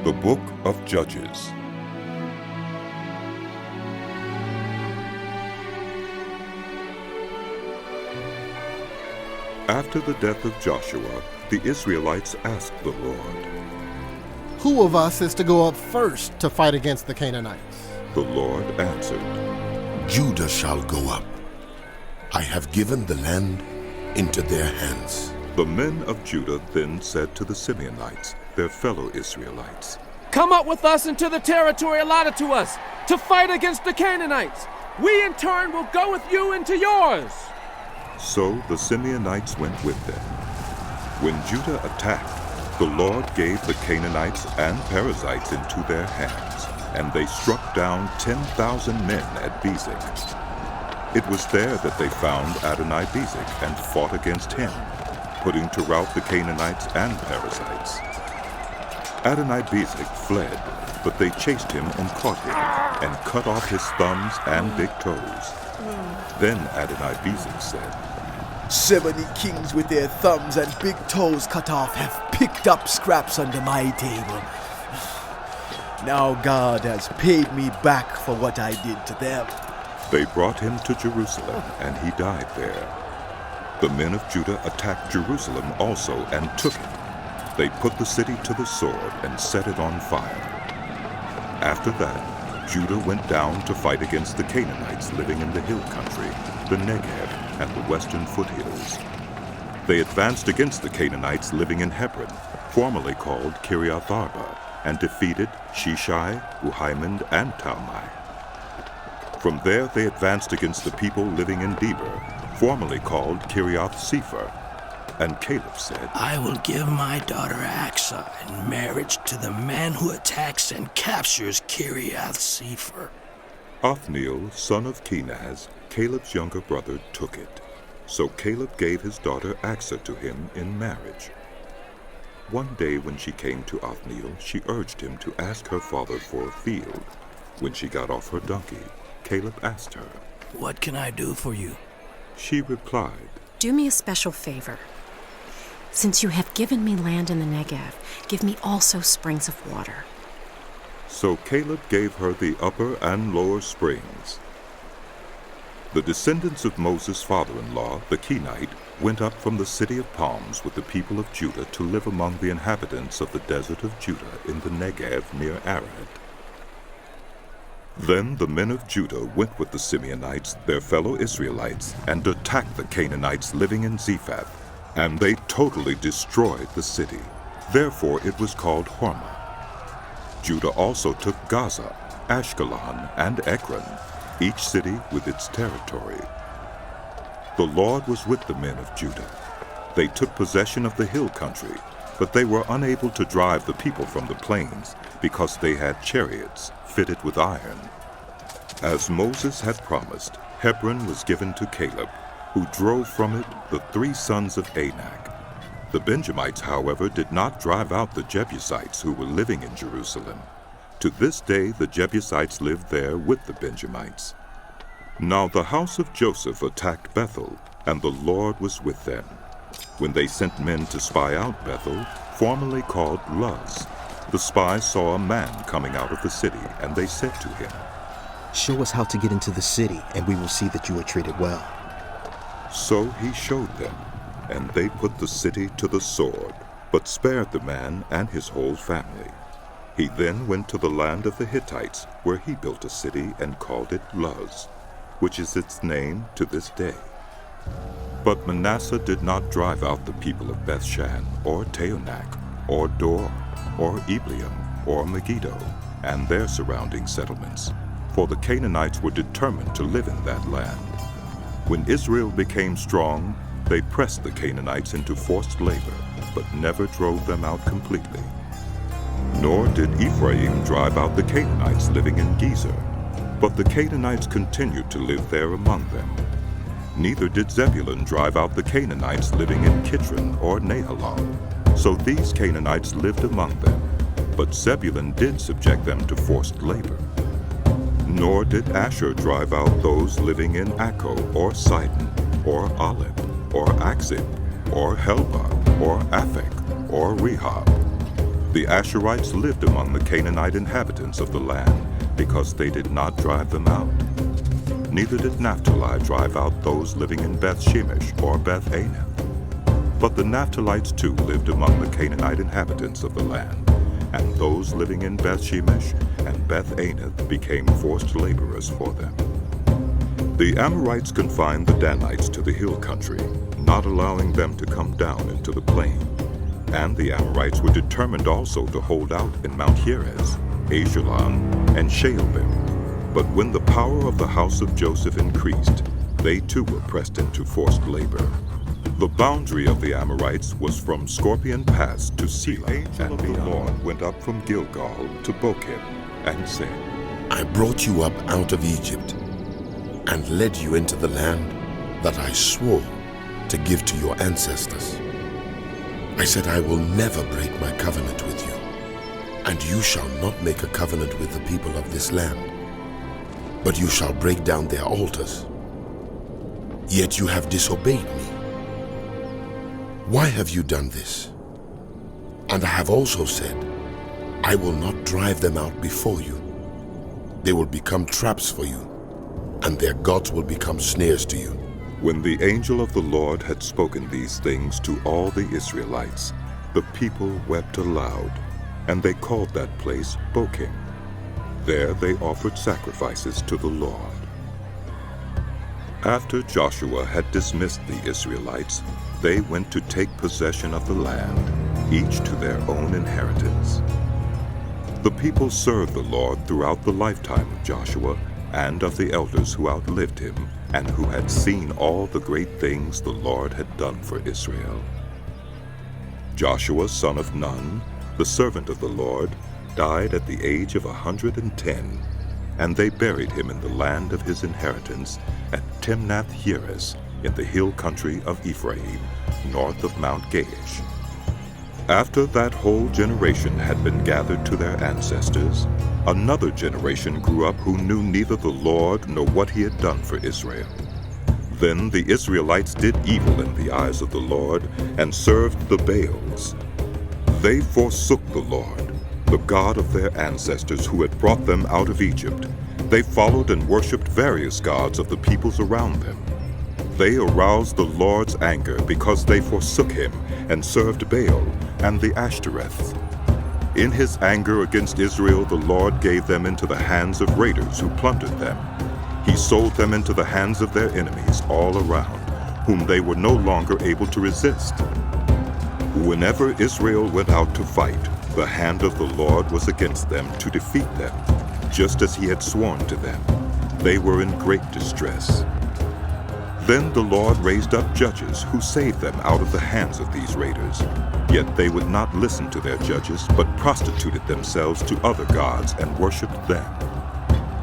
The Book of Judges. After the death of Joshua, the Israelites asked the Lord, "Who of us is to go up first to fight against the Canaanites?" The Lord answered, "Judah shall go up. I have given the land into their hands." The men of Judah then said to the Simeonites, their fellow Israelites, "Come up with us into the territory allotted to us to fight against the Canaanites. We in turn will go with you into yours." So the Simeonites went with them. When Judah attacked, the Lord gave the Canaanites and Perizzites into their hands, and they struck down 10,000 men at Bezek. It was there that they found Adoni-Bezek and fought against him, putting to rout the Canaanites and Perizzites. Adoni-Bezek fled, but they chased him and caught him, and cut off his thumbs and big toes. Then Adoni-Bezek said, 70 kings with their thumbs and big toes cut off have picked up scraps under my table. Now God has paid me back for what I did to them." They brought him to Jerusalem, and he died there. The men of Judah attacked Jerusalem also and took it. They put the city to the sword and set it on fire. After that, Judah went down to fight against the Canaanites living in the hill country, the Negev, and the western foothills. They advanced against the Canaanites living in Hebron, formerly called Kiriath Arba, and defeated Sheshai, Uhiman, and Talmai. From there they advanced against the people living in Debir, formerly called Kiriath Sepher. And Caleb said, "I will give my daughter Aksah in marriage to the man who attacks and captures Kiriath Sepher." Othniel, son of Kenaz, Caleb's younger brother, took it. So Caleb gave his daughter Aksah to him in marriage. One day when she came to Othniel, she urged him to ask her father for a field. When she got off her donkey, Caleb asked her, "What can I do for you?" She replied, "Do me a special favor. Since you have given me land in the Negev, give me also springs of water." So Caleb gave her the upper and lower springs. The descendants of Moses' father-in-law, the Kenite, went up from the city of palms with the people of Judah to live among the inhabitants of the desert of Judah in the Negev near Arad. Then the men of Judah went with the Simeonites, their fellow Israelites, and attacked the Canaanites living in Zephath, and they totally destroyed the city. Therefore it was called Hormah. Judah also took Gaza, Ashkelon, and Ekron, each city with its territory. The Lord was with the men of Judah. They took possession of the hill country, but they were unable to drive the people from the plains because they had chariots fitted with iron. As Moses had promised, Hebron was given to Caleb, who drove from it the 3 sons of Anak. The Benjamites, however, did not drive out the Jebusites who were living in Jerusalem. To this day the Jebusites lived there with the Benjamites. Now the house of Joseph attacked Bethel, and the Lord was with them. When they sent men to spy out Bethel, formerly called Luz, the spies saw a man coming out of the city, and they said to him, "Show us how to get into the city, and we will see that you are treated well." So he showed them, and they put the city to the sword, but spared the man and his whole family. He then went to the land of the Hittites, where he built a city and called it Luz, which is its name to this day. But Manasseh did not drive out the people of Bethshan, or Taanach, or Dor, or Ibleam, or Megiddo, and their surrounding settlements, for the Canaanites were determined to live in that land. When Israel became strong, they pressed the Canaanites into forced labor, but never drove them out completely. Nor did Ephraim drive out the Canaanites living in Gezer, but the Canaanites continued to live there among them. Neither did Zebulun drive out the Canaanites living in Kitron or Nahalal. So these Canaanites lived among them, but Zebulun did subject them to forced labor. Nor did Asher drive out those living in Akko or Sidon or Aleph or Akzib or Helba or Aphek or Rehob. The Asherites lived among the Canaanite inhabitants of the land because they did not drive them out. Neither did Naphtali drive out those living in Beth-Shemesh or Beth-Anath. But the Naphtalites too lived among the Canaanite inhabitants of the land, and those living in Beth-Shemesh and Beth-Anath became forced laborers for them. The Amorites confined the Danites to the hill country, not allowing them to come down into the plain. And the Amorites were determined also to hold out in Mount Heres, Ajalon, and Shaalbim. But when the power of the house of Joseph increased, they too were pressed into forced labor. The boundary of the Amorites was from Scorpion Pass to Selah, and the Lord went up from Gilgal to Bochim, and said, I brought you up out of Egypt, and led you into the land that I swore to give to your ancestors. I said, I will never break my covenant with you, and you shall not make a covenant with the people of this land, but you shall break down their altars. Yet you have disobeyed me. Why have you done this? And I have also said, I will not drive them out before you. They will become traps for you, and their gods will become snares to you. When the angel of the Lord had spoken these things to all the Israelites, the people wept aloud, and they called that place Bochim. There they offered sacrifices to the Lord. After Joshua had dismissed the Israelites, they went to take possession of the land, each to their own inheritance. The people served the Lord throughout the lifetime of Joshua and of the elders who outlived him, and who had seen all the great things the Lord had done for Israel. Joshua, son of Nun, the servant of the Lord, died at the age of 110, and they buried him in the land of his inheritance at Timnath-Heres in the hill country of Ephraim, north of Mount Gaash. After that whole generation had been gathered to their ancestors, another generation grew up who knew neither the Lord nor what he had done for Israel. Then the Israelites did evil in the eyes of the Lord and served the Baals. They forsook the Lord, the God of their ancestors who had brought them out of Egypt. They followed and worshipped various gods of the peoples around them. They aroused the Lord's anger because they forsook him and served Baal and the Ashtoreths. In his anger against Israel, the Lord gave them into the hands of raiders who plundered them. He sold them into the hands of their enemies all around, whom they were no longer able to resist. Whenever Israel went out to fight, the hand of the Lord was against them to defeat them, just as he had sworn to them. They were in great distress. Then the Lord raised up judges who saved them out of the hands of these raiders. Yet they would not listen to their judges, but prostituted themselves to other gods and worshipped them.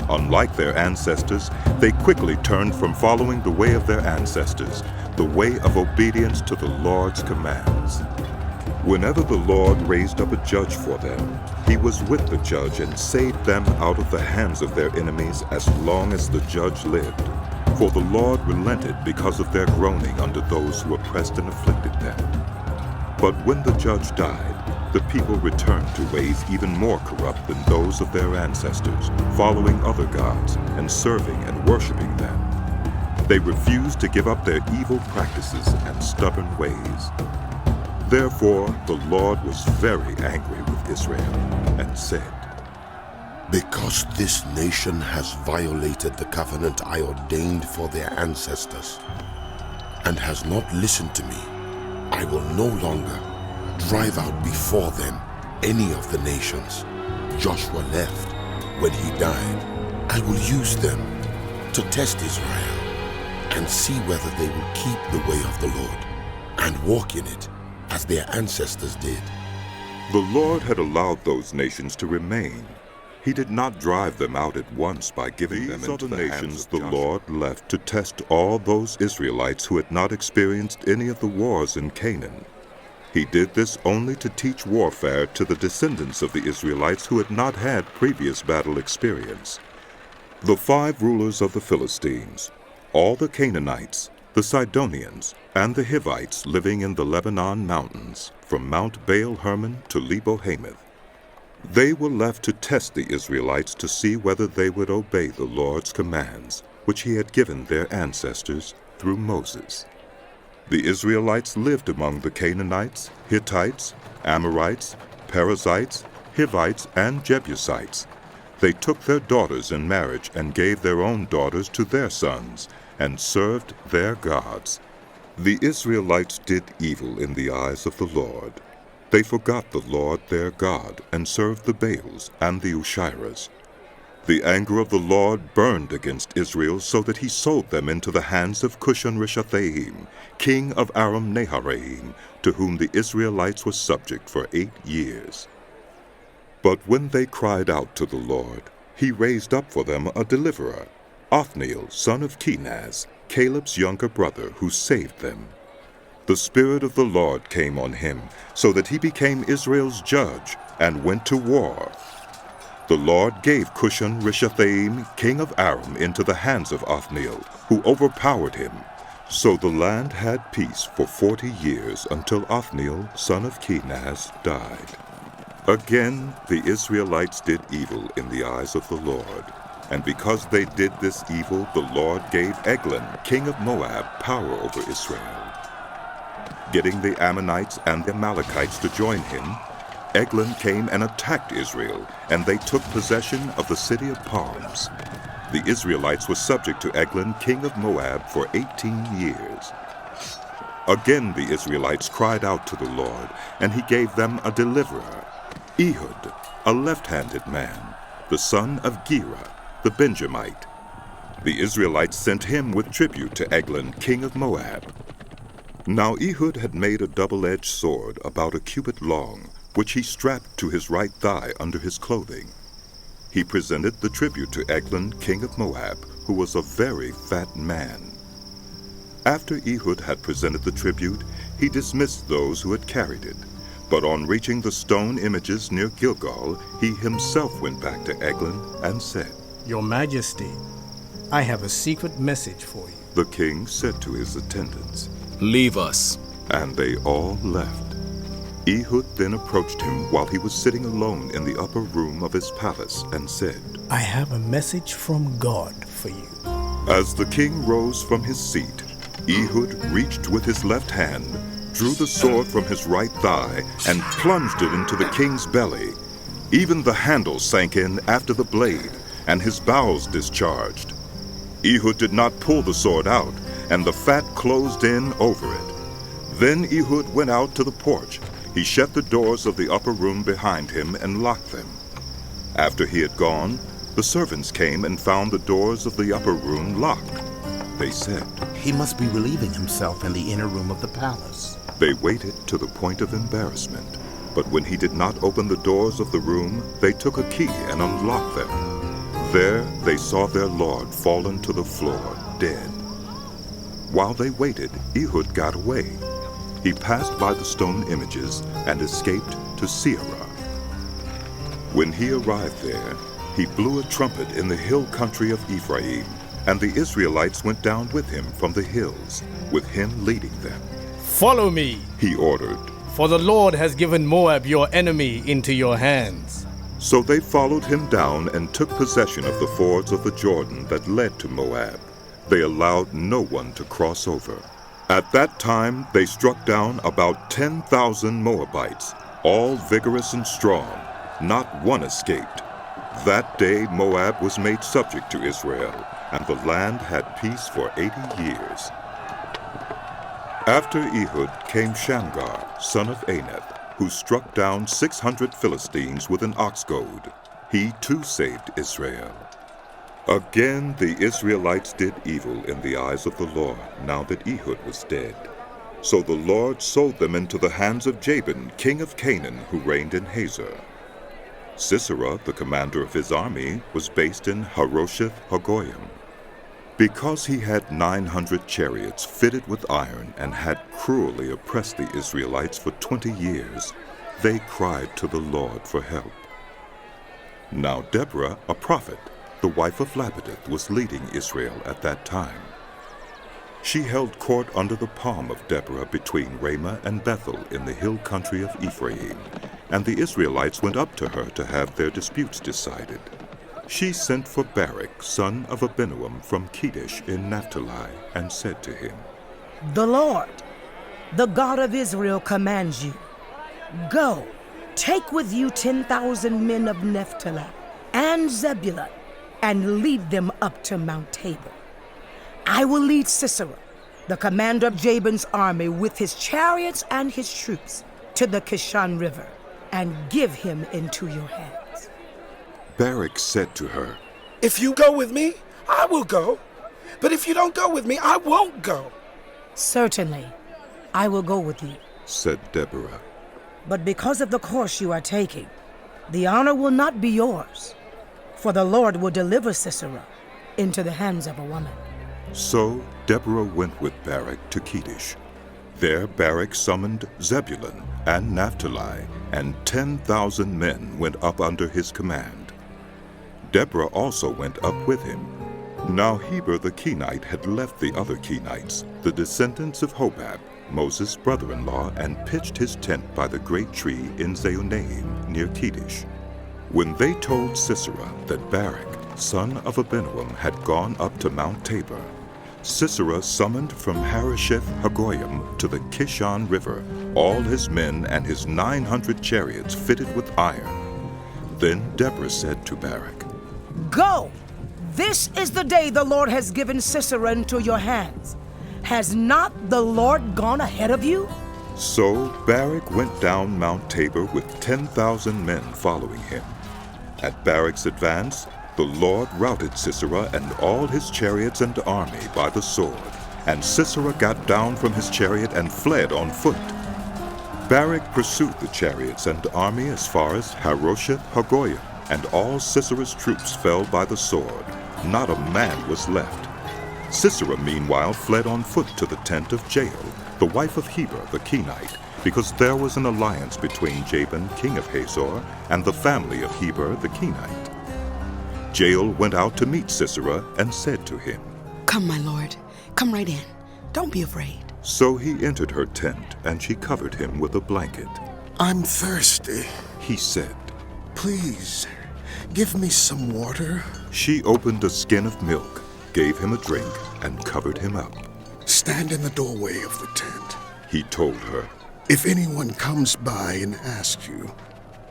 Unlike their ancestors, they quickly turned from following the way of their ancestors, the way of obedience to the Lord's commands. Whenever the Lord raised up a judge for them, he was with the judge and saved them out of the hands of their enemies as long as the judge lived. For the Lord relented because of their groaning under those who oppressed and afflicted them. But when the judge died, the people returned to ways even more corrupt than those of their ancestors, following other gods and serving and worshiping them. They refused to give up their evil practices and stubborn ways. Therefore the Lord was very angry with Israel and said, Because this nation has violated the covenant I ordained for their ancestors, and has not listened to me, I will no longer drive out before them any of the nations Joshua left when he died. I will use them to test Israel and see whether they will keep the way of the Lord and walk in it as their ancestors did. The Lord had allowed those nations to remain. He did not drive them out at once by giving them into the nations the Lord left to test all those Israelites who had not experienced any of the wars in Canaan. He did this only to teach warfare to the descendants of the Israelites who had not had previous battle experience. The 5 rulers of the Philistines, all the Canaanites, the Sidonians, and the Hivites living in the Lebanon mountains, from Mount Baal Hermon to Lebo Hamath. They were left to test the Israelites to see whether they would obey the Lord's commands, which he had given their ancestors through Moses. The Israelites lived among the Canaanites, Hittites, Amorites, Perizzites, Hivites, and Jebusites. They took their daughters in marriage and gave their own daughters to their sons, and served their gods. The Israelites did evil in the eyes of the Lord. They forgot the Lord their God, and served the Baals and the Ushiras. The anger of the Lord burned against Israel, so that he sold them into the hands of Cushan-Rishathaim, king of Aram-Naharaim, to whom the Israelites were subject for 8 years. But when they cried out to the Lord, he raised up for them a deliverer, Othniel, son of Kenaz, Caleb's younger brother, who saved them. The Spirit of the Lord came on him, so that he became Israel's judge, and went to war. The Lord gave Cushan-Rishathaim, king of Aram, into the hands of Othniel, who overpowered him. So the land had peace for 40 years, until Othniel, son of Kenaz, died. Again the Israelites did evil in the eyes of the Lord. And because they did this evil, the Lord gave Eglon, king of Moab, power over Israel. Getting the Ammonites and the Amalekites to join him, Eglon came and attacked Israel, and they took possession of the city of palms. The Israelites were subject to Eglon, king of Moab, for 18 years. Again the Israelites cried out to the Lord, and he gave them a deliverer, Ehud, a left-handed man, the son of Gera, the Benjamite. The Israelites sent him with tribute to Eglon, king of Moab. Now Ehud had made a double-edged sword about a cubit long, which he strapped to his right thigh under his clothing. He presented the tribute to Eglon, king of Moab, who was a very fat man. After Ehud had presented the tribute, he dismissed those who had carried it. But on reaching the stone images near Gilgal, he himself went back to Eglon and said, Your Majesty, I have a secret message for you. The king said to his attendants, Leave us. And they all left. Ehud then approached him while he was sitting alone in the upper room of his palace and said, I have a message from God for you. As the king rose from his seat, Ehud reached with his left hand, drew the sword from his right thigh, and plunged it into the king's belly. Even the handle sank in after the blade, and his bowels discharged. Ehud did not pull the sword out, and the fat closed in over it. Then Ehud went out to the porch. He shut the doors of the upper room behind him and locked them. After he had gone, the servants came and found the doors of the upper room locked. They said, He must be relieving himself in the inner room of the palace. They waited to the point of embarrassment. But when he did not open the doors of the room, they took a key and unlocked them. There they saw their lord fallen to the floor, dead. While they waited, Ehud got away. He passed by the stone images and escaped to Seirah. When he arrived there, he blew a trumpet in the hill country of Ephraim, and the Israelites went down with him from the hills, with him leading them. Follow me, he ordered, for the Lord has given Moab, your enemy, into your hands. So they followed him down and took possession of the fords of the Jordan that led to Moab. They allowed no one to cross over. At that time they struck down about 10,000 Moabites, all vigorous and strong. Not one escaped. That day Moab was made subject to Israel, and the land had peace for 80 years. After Ehud came Shamgar, son of Anath, who struck down 600 Philistines with an ox goad. He too saved Israel. Again the Israelites did evil in the eyes of the Lord, now that Ehud was dead. So the Lord sold them into the hands of Jabin, king of Canaan, who reigned in Hazor. Sisera, the commander of his army, was based in Harosheth Hagoyim. Because he had 900 chariots fitted with iron and had cruelly oppressed the Israelites for 20 years, they cried to the Lord for help. Now Deborah, a prophet, the wife of Lapidoth, was leading Israel at that time. She held court under the palm of Deborah between Ramah and Bethel in the hill country of Ephraim, and the Israelites went up to her to have their disputes decided. She sent for Barak, son of Abinoam from Kedesh in Naphtali, and said to him, "The Lord, the God of Israel, commands you, go, take with you 10,000 men of Naphtali and Zebulun, and lead them up to Mount Tabor. I will lead Sisera, the commander of Jabin's army, with his chariots and his troops, to the Kishon River, and give him into your hands." Barak said to her, If you go with me, I will go. But if you don't go with me, I won't go. "Certainly, I will go with you. said Deborah. But because of the course you are taking, the honor will not be yours, for the Lord will deliver Sisera into the hands of a woman." So Deborah went with Barak to Kedesh. There Barak summoned Zebulun and Naphtali, and 10,000 men went up under his command. Deborah also went up with him. Now Heber the Kenite had left the other Kenites, the descendants of Hobab, Moses' brother-in-law, and pitched his tent by the great tree in Zaonaim near Kedesh. When they told Sisera that Barak, son of Abinoam, had gone up to Mount Tabor, Sisera summoned from Harosheth Hagoyim to the Kishon River all his men and his 900 chariots fitted with iron. Then Deborah said to Barak, "Go! This is the day the Lord has given Sisera into your hands. Has not the Lord gone ahead of you?" So Barak went down Mount Tabor with 10,000 men following him. At Barak's advance, the Lord routed Sisera and all his chariots and army by the sword, and Sisera got down from his chariot and fled on foot. Barak pursued the chariots and army as far as Harosheth Hagoyim, and all Sisera's troops fell by the sword. Not a man was left. Sisera meanwhile fled on foot to the tent of Jael, the wife of Heber the Kenite, because there was an alliance between Jabin, king of Hazor, and the family of Heber the Kenite. Jael went out to meet Sisera and said to him, "Come, my lord, come right in. Don't be afraid." So he entered her tent, and she covered him with a blanket. "I'm thirsty," he said. "Please, give me some water." She opened a skin of milk, gave him a drink, and covered him up. "Stand in the doorway of the tent," he told her. "If anyone comes by and asks you,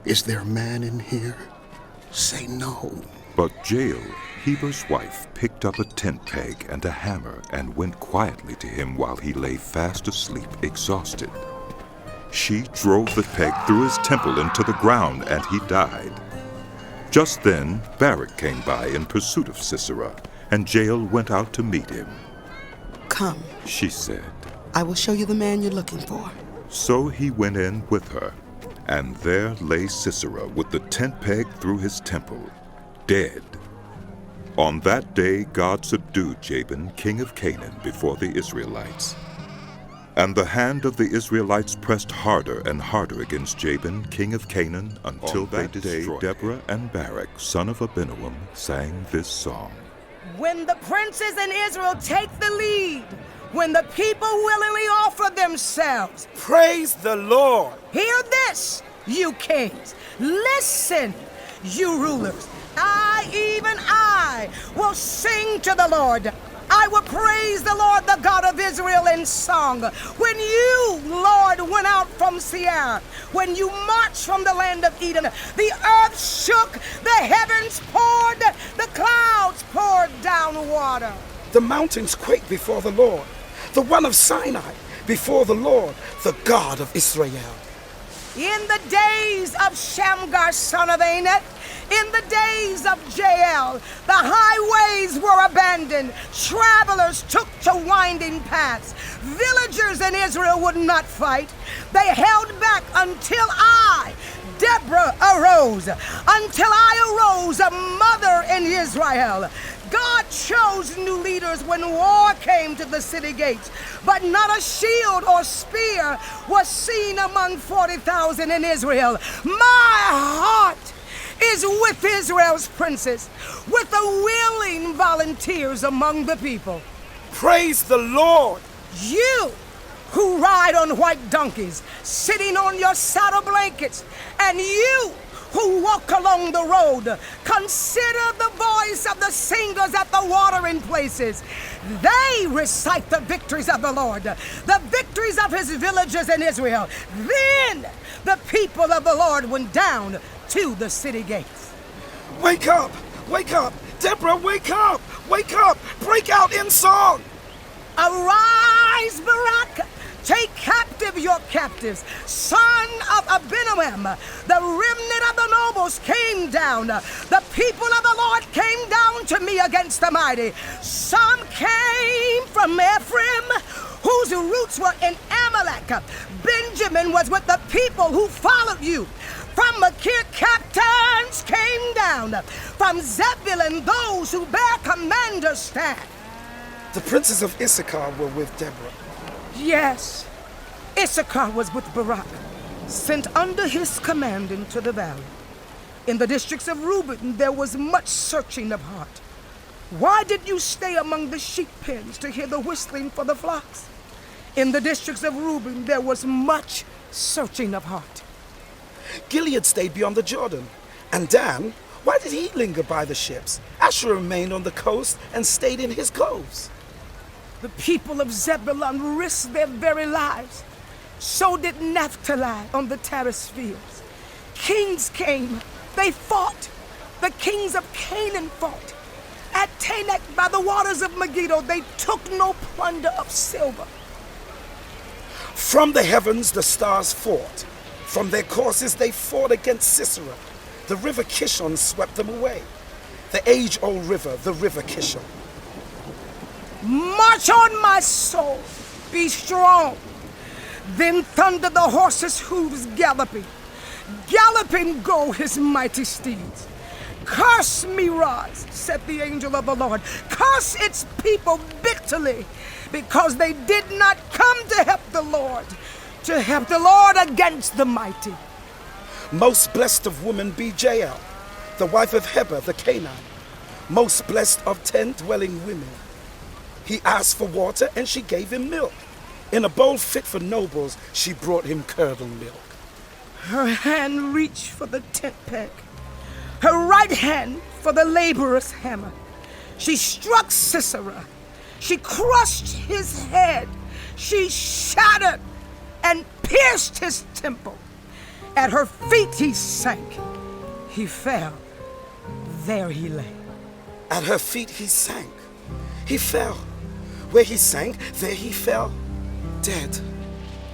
'Is there a man in here?' say no." But Jael, Heber's wife, picked up a tent peg and a hammer and went quietly to him while he lay fast asleep, exhausted. She drove the peg through his temple into the ground, and he died. Just then Barak came by in pursuit of Sisera, and Jael went out to meet him. "Come," she said. "I will show you the man you're looking for." So he went in with her, and there lay Sisera with the tent peg through his temple, dead. On that day God subdued Jabin, king of Canaan, before the Israelites. And the hand of the Israelites pressed harder and harder against Jabin, king of Canaan, until that day Deborah and Barak, son of Abinoam, sang this song. When the princes in Israel take the lead, when the people willingly offer themselves, praise the Lord. Hear this, you kings. Listen, you rulers. Even I, will sing to the Lord. I will praise the Lord, the God of Israel, in song. When you, Lord, went out from Seir, when you marched from the land of Edom, the earth shook, the heavens poured, the clouds poured down water. The mountains quaked before the Lord, the one of Sinai, before the Lord, the God of Israel. In the days of Shamgar, son of Anath, in the days of Jael, the highways were abandoned. Travelers took to winding paths. Villagers in Israel would not fight. They held back until I, Deborah, arose. Until I arose, a mother in Israel. God chose new leaders when war came to the city gates, but not a shield or spear was seen among 40,000 in Israel. My heart is with Israel's princes, with the willing volunteers among the people. Praise the Lord! You who ride on white donkeys, sitting on your saddle blankets, and you who walk along the road, consider the voice of the singers at the watering places. They recite the victories of the Lord, the victories of his villages in Israel. Then the people of the Lord went down to the city gates. Wake up! Wake up! Deborah, wake up! Wake up! Break out in song! Arise, Barak! Take captive your captives. Son of Abinoam, the remnant of the nobles came down. The people of the Lord came down to me against the mighty. Some came from Ephraim, whose roots were in Amalek. Benjamin was with the people who followed you. From Machir, captains came down. From Zebulun, those who bear commander's staff. The princes of Issachar were with Deborah. Yes, Issachar was with Barak, sent under his command into the valley. In the districts of Reuben, there was much searching of heart. Why did you stay among the sheep pens to hear the whistling for the flocks? In the districts of Reuben, there was much searching of heart. Gilead stayed beyond the Jordan. And Dan, why did he linger by the ships? Asher remained on the coast and stayed in his coves. The people of Zebulun risked their very lives. So did Naphtali on the terrace fields. Kings came. They fought. The kings of Canaan fought. At Tanakh by the waters of Megiddo, they took no plunder of silver. From the heavens the stars fought. From their courses they fought against Sisera. The river Kishon swept them away. The age-old river, the river Kishon. March on, my soul, be strong. Then thundered the horses' hooves galloping. Galloping go his mighty steeds. Curse Meroz, said the angel of the Lord. Curse its people bitterly, because they did not come to help the Lord against the mighty. Most blessed of women be Jael, the wife of Heber the Canaanite. Most blessed of 10 dwelling women. He asked for water, and she gave him milk. In a bowl fit for nobles, she brought him curdled milk. Her hand reached for the tent peg, her right hand for the laborer's hammer. She struck Sisera. She crushed his head. She shattered and pierced his temple. At her feet he sank. He fell. There he lay. At her feet he sank. He fell. Where he sank, there he fell, dead.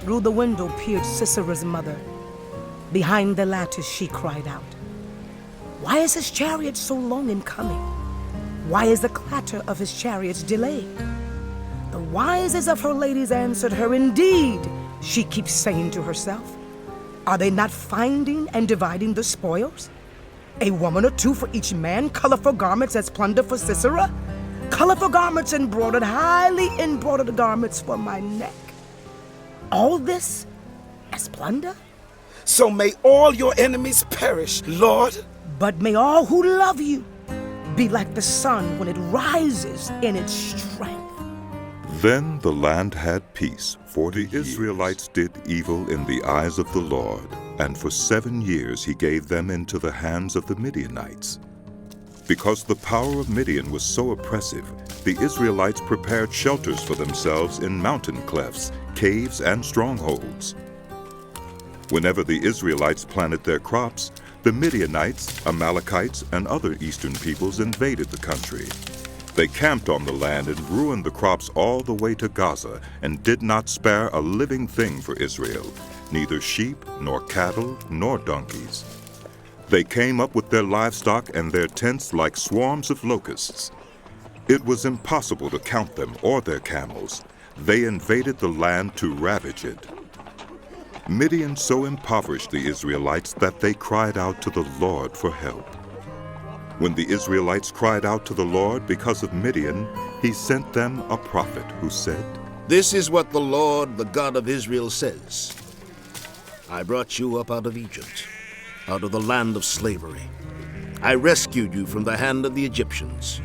Through the window peered Sisera's mother. Behind the lattice she cried out, "Why is his chariot so long in coming? Why is the clatter of his chariots delayed?" The wisest of her ladies answered her, "Indeed," she keeps saying to herself, "are they not finding and dividing the spoils? A woman or two for each man, colorful garments as plunder for Sisera? Colorful garments embroidered, highly embroidered garments for my neck. All this as plunder? So may all your enemies perish, Lord. But may all who love you be like the sun when it rises in its strength." Then the land had peace, for the Israelites did evil in the eyes of the Lord, and for 7 years he gave them into the hands of the Midianites. Because the power of Midian was so oppressive, the Israelites prepared shelters for themselves in mountain clefts, caves, and strongholds. Whenever the Israelites planted their crops, the Midianites, Amalekites, and other eastern peoples invaded the country. They camped on the land and ruined the crops all the way to Gaza, and did not spare a living thing for Israel, neither sheep, nor cattle, nor donkeys. They came up with their livestock and their tents like swarms of locusts. It was impossible to count them or their camels. They invaded the land to ravage it. Midian so impoverished the Israelites that they cried out to the Lord for help. When the Israelites cried out to the Lord because of Midian, he sent them a prophet who said, "This is what the Lord, the God of Israel, says. I brought you up out of Egypt, out of the land of slavery. I rescued you from the hand of the Egyptians.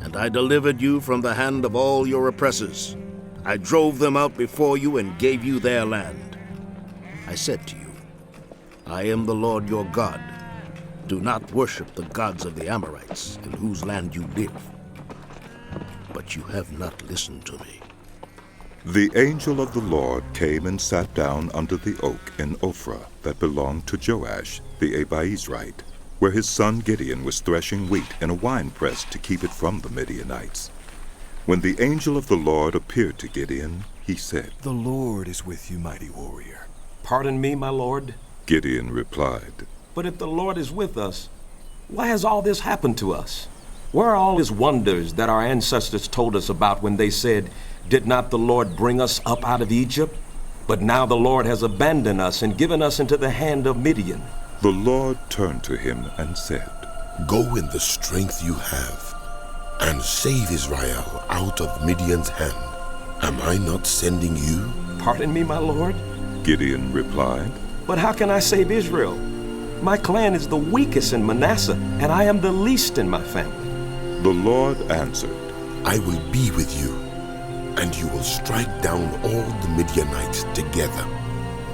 and I delivered you from the hand of all your oppressors. I drove them out before you and gave you their land. I said to you, I am the Lord your God. Do not worship the gods of the Amorites, in whose land you live. But you have not listened to me. The angel of the Lord came and sat down under the oak in Ophrah that belonged to Joash the Abiezrite, where his son Gideon was threshing wheat in a winepress to keep it from the Midianites. When the angel of the Lord appeared to Gideon, he said, "The Lord is with you, mighty warrior." "Pardon me, my lord." Gideon replied, "But if the Lord is with us, why has all this happened to us? Where are all his wonders that our ancestors told us about when they said, 'Did not the Lord bring us up out of Egypt?' But now the Lord has abandoned us and given us into the hand of Midian." The Lord turned to him and said, "Go in the strength you have, and save Israel out of Midian's hand. Am I not sending you?" "Pardon me, my lord." Gideon replied, "But how can I save Israel? My clan is the weakest in Manasseh, and I am the least in my family." The Lord answered, "I will be with you, and you will strike down all the Midianites together."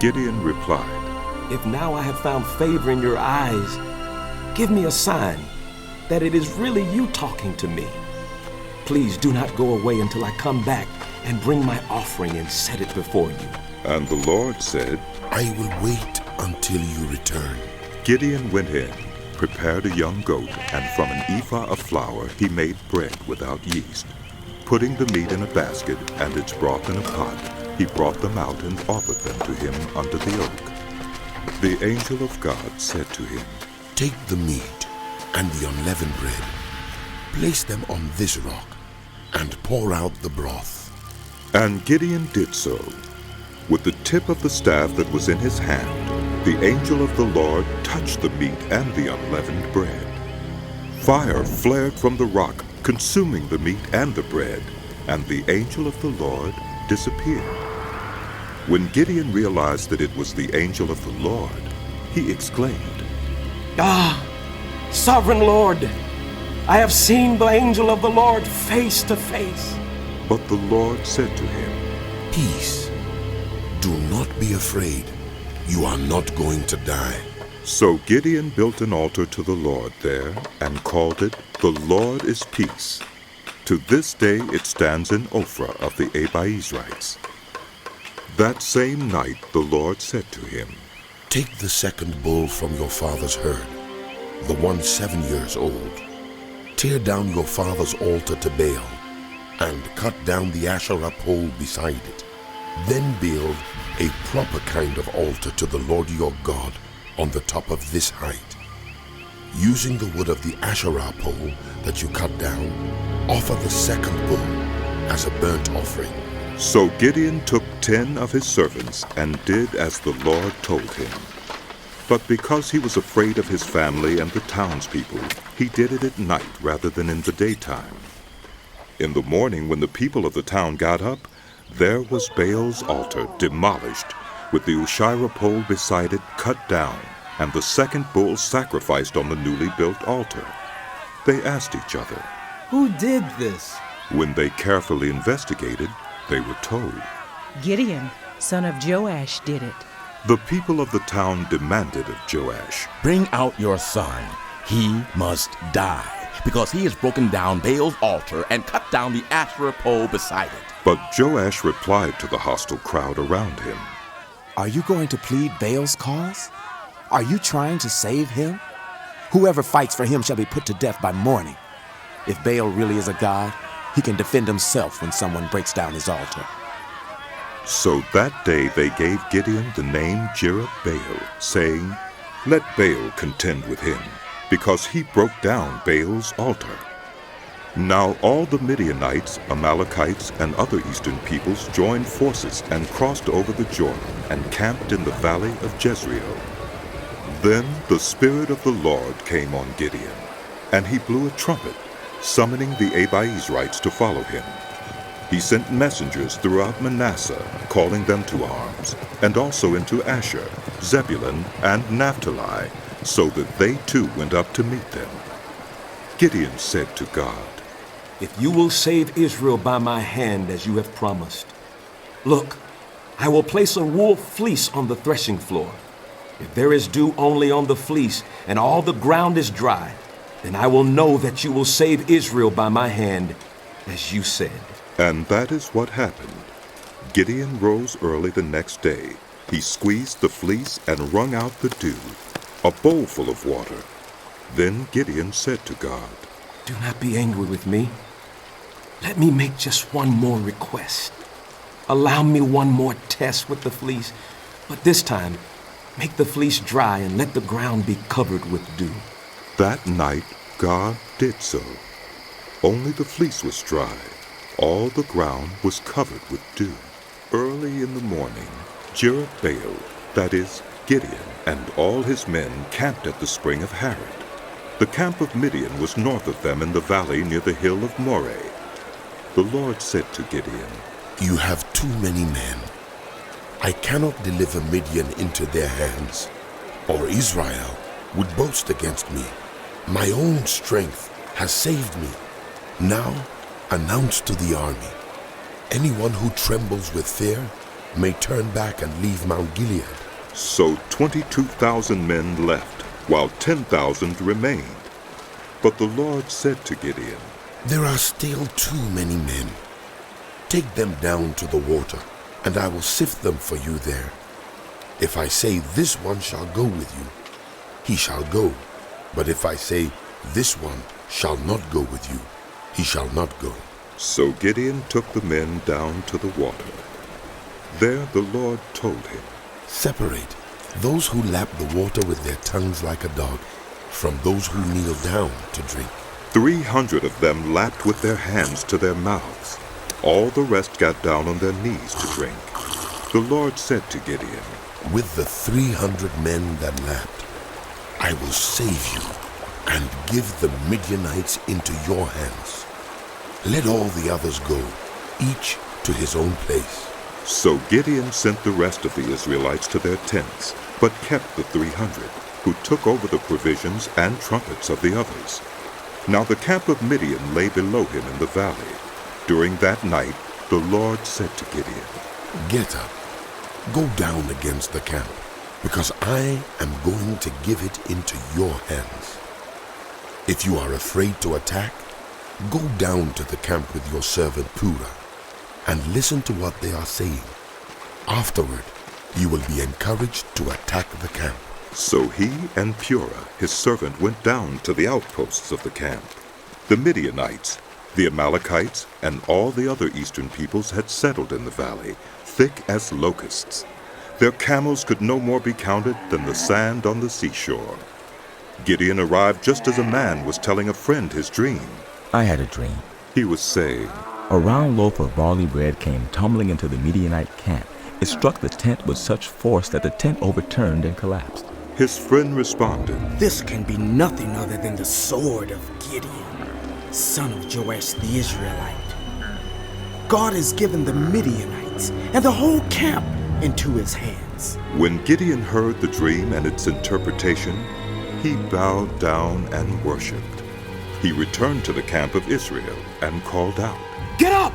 Gideon replied, "If now I have found favor in your eyes, give me a sign that it is really you talking to me. Please do not go away until I come back and bring my offering and set it before you." And the Lord said, "I will wait until you return." Gideon went in, prepared a young goat, and from an ephah of flour he made bread without yeast. Putting the meat in a basket and its broth in a pot, he brought them out and offered them to him under the oak. The angel of God said to him, "Take the meat and the unleavened bread, place them on this rock, and pour out the broth." And Gideon did so. With the tip of the staff that was in his hand, the angel of the Lord touched the meat and the unleavened bread. Fire flared from the rock, consuming the meat and the bread, and the angel of the Lord disappeared. When Gideon realized that it was the angel of the Lord, he exclaimed, "Ah, sovereign Lord, I have seen the angel of the Lord face to face." But the Lord said to him, "Peace. Do not be afraid. You are not going to die." So Gideon built an altar to the Lord there and called it, "The Lord is Peace." To this day it stands in Ophrah of the Abiezrites. That same night the Lord said to him, "Take the second bull from your father's herd, the one 7 years old. Tear down your father's altar to Baal, and cut down the Asherah pole beside it. Then build a proper kind of altar to the Lord your God on the top of this height. Using the wood of the Asherah pole that you cut down, offer the second bull as a burnt offering." So Gideon took 10 of his servants and did as the Lord told him. But because he was afraid of his family and the townspeople, he did it at night rather than in the daytime. In the morning, when the people of the town got up, there was Baal's altar demolished, with the Asherah pole beside it cut down, and the second bull sacrificed on the newly built altar. They asked each other, "Who did this?" When they carefully investigated, they were told, "Gideon, son of Joash, did it." The people of the town demanded of Joash, "Bring out your son. He must die, because he has broken down Baal's altar and cut down the Asherah pole beside it." But Joash replied to the hostile crowd around him, "Are you going to plead Baal's cause? Are you trying to save him? Whoever fights for him shall be put to death by morning. If Baal really is a god, he can defend himself when someone breaks down his altar." So that day they gave Gideon the name Jerubbaal, saying, "Let Baal contend with him, because he broke down Baal's altar." Now all the Midianites, Amalekites, and other eastern peoples joined forces and crossed over the Jordan and camped in the valley of Jezreel. Then the Spirit of the Lord came on Gideon, and he blew a trumpet, summoning the Abiezrites to follow him. He sent messengers throughout Manasseh, calling them to arms, and also into Asher, Zebulun, and Naphtali, so that they too went up to meet them. Gideon said to God, if you will save Israel by my hand as you have promised, look, I will place a wool fleece on the threshing floor. If there is dew only on the fleece and all the ground is dry, then I will know that you will save Israel by my hand, as you said. And that is what happened. Gideon rose early the next day. He squeezed the fleece and wrung out the dew, a bowl full of water. Then Gideon said to God, Do not be angry with me. Let me make just one more request. Allow me one more test with the fleece, but this time, make the fleece dry and let the ground be covered with dew. That night God did so. Only the fleece was dry. All the ground was covered with dew. Early in the morning, Jerubbaal, that is, Gideon, and all his men camped at the spring of Harod. The camp of Midian was north of them in the valley near the hill of Moreh. The Lord said to Gideon, You have too many men. I cannot deliver Midian into their hands, or Israel would boast against me. My own strength has saved me. Now announce to the army, anyone who trembles with fear may turn back and leave Mount Gilead. So 22,000 men left, while 10,000 remained. But the Lord said to Gideon, There are still too many men. Take them down to the water, and I will sift them for you there. If I say this one shall go with you, he shall go. But if I say this one shall not go with you, he shall not go. So Gideon took the men down to the water. There the Lord told him, Separate those who lap the water with their tongues like a dog from those who kneel down to drink. 300 of them lapped with their hands to their mouths. All the rest got down on their knees to drink. The Lord said to Gideon, With the 300 men that lapped, I will save you and give the Midianites into your hands. Let all the others go, each to his own place. So Gideon sent the rest of the Israelites to their tents, but kept the 300, who took over the provisions and trumpets of the others. Now the camp of Midian lay below him in the valley. During that night the Lord said to Gideon, Get up, go down against the camp, because I am going to give it into your hands. If you are afraid to attack, go down to the camp with your servant Purah, and listen to what they are saying. Afterward, you will be encouraged to attack the camp. So he and Purah, his servant, went down to the outposts of the camp. The Midianites, the Amalekites, and all the other eastern peoples had settled in the valley, thick as locusts. Their camels could no more be counted than the sand on the seashore. Gideon arrived just as a man was telling a friend his dream. I had a dream. He was saying, A round loaf of barley bread came tumbling into the Midianite camp. It struck the tent with such force that the tent overturned and collapsed. His friend responded, This can be nothing other than the sword of Gideon, son of Joash the Israelite. God has given the Midianites and the whole camp into his hands. When Gideon heard the dream and its interpretation, he bowed down and worshipped. He returned to the camp of Israel and called out, Get up!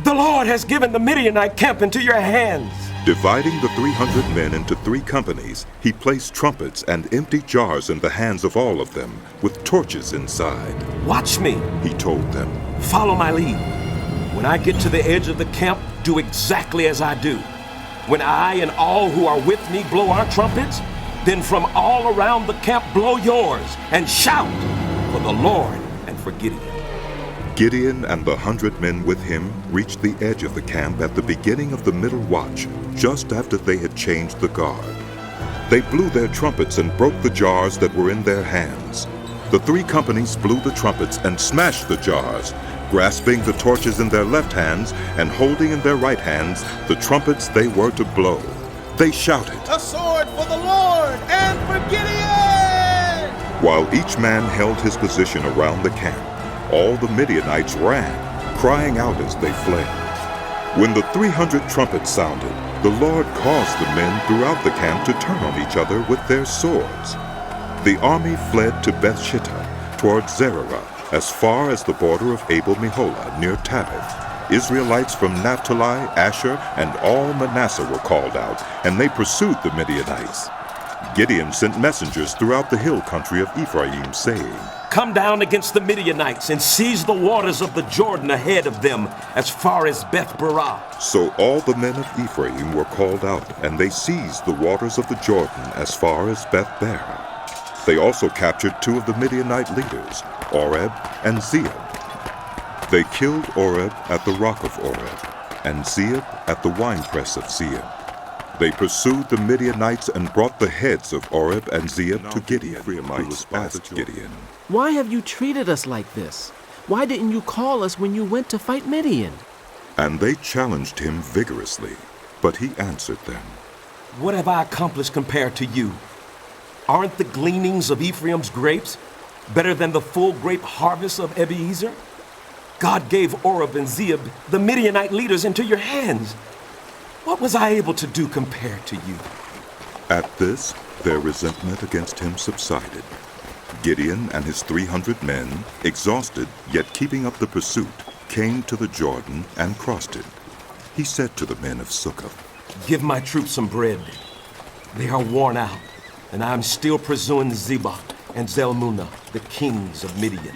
The Lord has given the Midianite camp into your hands. Dividing the 300 men into 3 companies, he placed trumpets and empty jars in the hands of all of them, with torches inside. Watch me, he told them. Follow my lead. When I get to the edge of the camp, do exactly as I do. When I and all who are with me blow our trumpets, then from all around the camp blow yours, and shout for the Lord and for Gideon. Gideon and the 100 men with him reached the edge of the camp at the beginning of the middle watch, just after they had changed the guard. They blew their trumpets and broke the jars that were in their hands. The 3 companies blew the trumpets and smashed the jars, grasping the torches in their left hands and holding in their right hands the trumpets they were to blow. They shouted, A sword for the Lord and for Gideon! While each man held his position around the camp, all the Midianites ran, crying out as they fled. When the 300 trumpets sounded, the Lord caused the men throughout the camp to turn on each other with their swords. The army fled to Bethshittah toward Zererah, as far as the border of Abel-Meholah near Tabith. Israelites from Naphtali, Asher, and all Manasseh were called out, and they pursued the Midianites. Gideon sent messengers throughout the hill country of Ephraim, saying, "Come down against the Midianites and seize the waters of the Jordan ahead of them as far as Beth-barah." So all the men of Ephraim were called out, and they seized the waters of the Jordan as far as Beth-barah. They also captured 2 of the Midianite leaders, Oreb and Zeeb. They killed Oreb at the rock of Oreb, and Zeeb at the winepress of Zeeb. They pursued the Midianites and brought the heads of Oreb and Zeeb to Gideon, who asked Gideon, "Why have you treated us like this? Why didn't you call us when you went to fight Midian?" And they challenged him vigorously, but he answered them, "What have I accomplished compared to you? Aren't the gleanings of Ephraim's grapes better than the full grape harvest of Abiezer? God gave Oreb and Zeeb, the Midianite leaders, into your hands. What was I able to do compared to you?" At this, their resentment against him subsided. Gideon and his 300 men, exhausted yet keeping up the pursuit, came to the Jordan and crossed it. He said to the men of Succoth, "Give my troops some bread. They are worn out, and I am still pursuing Zebah and Zalmunna, the kings of Midian."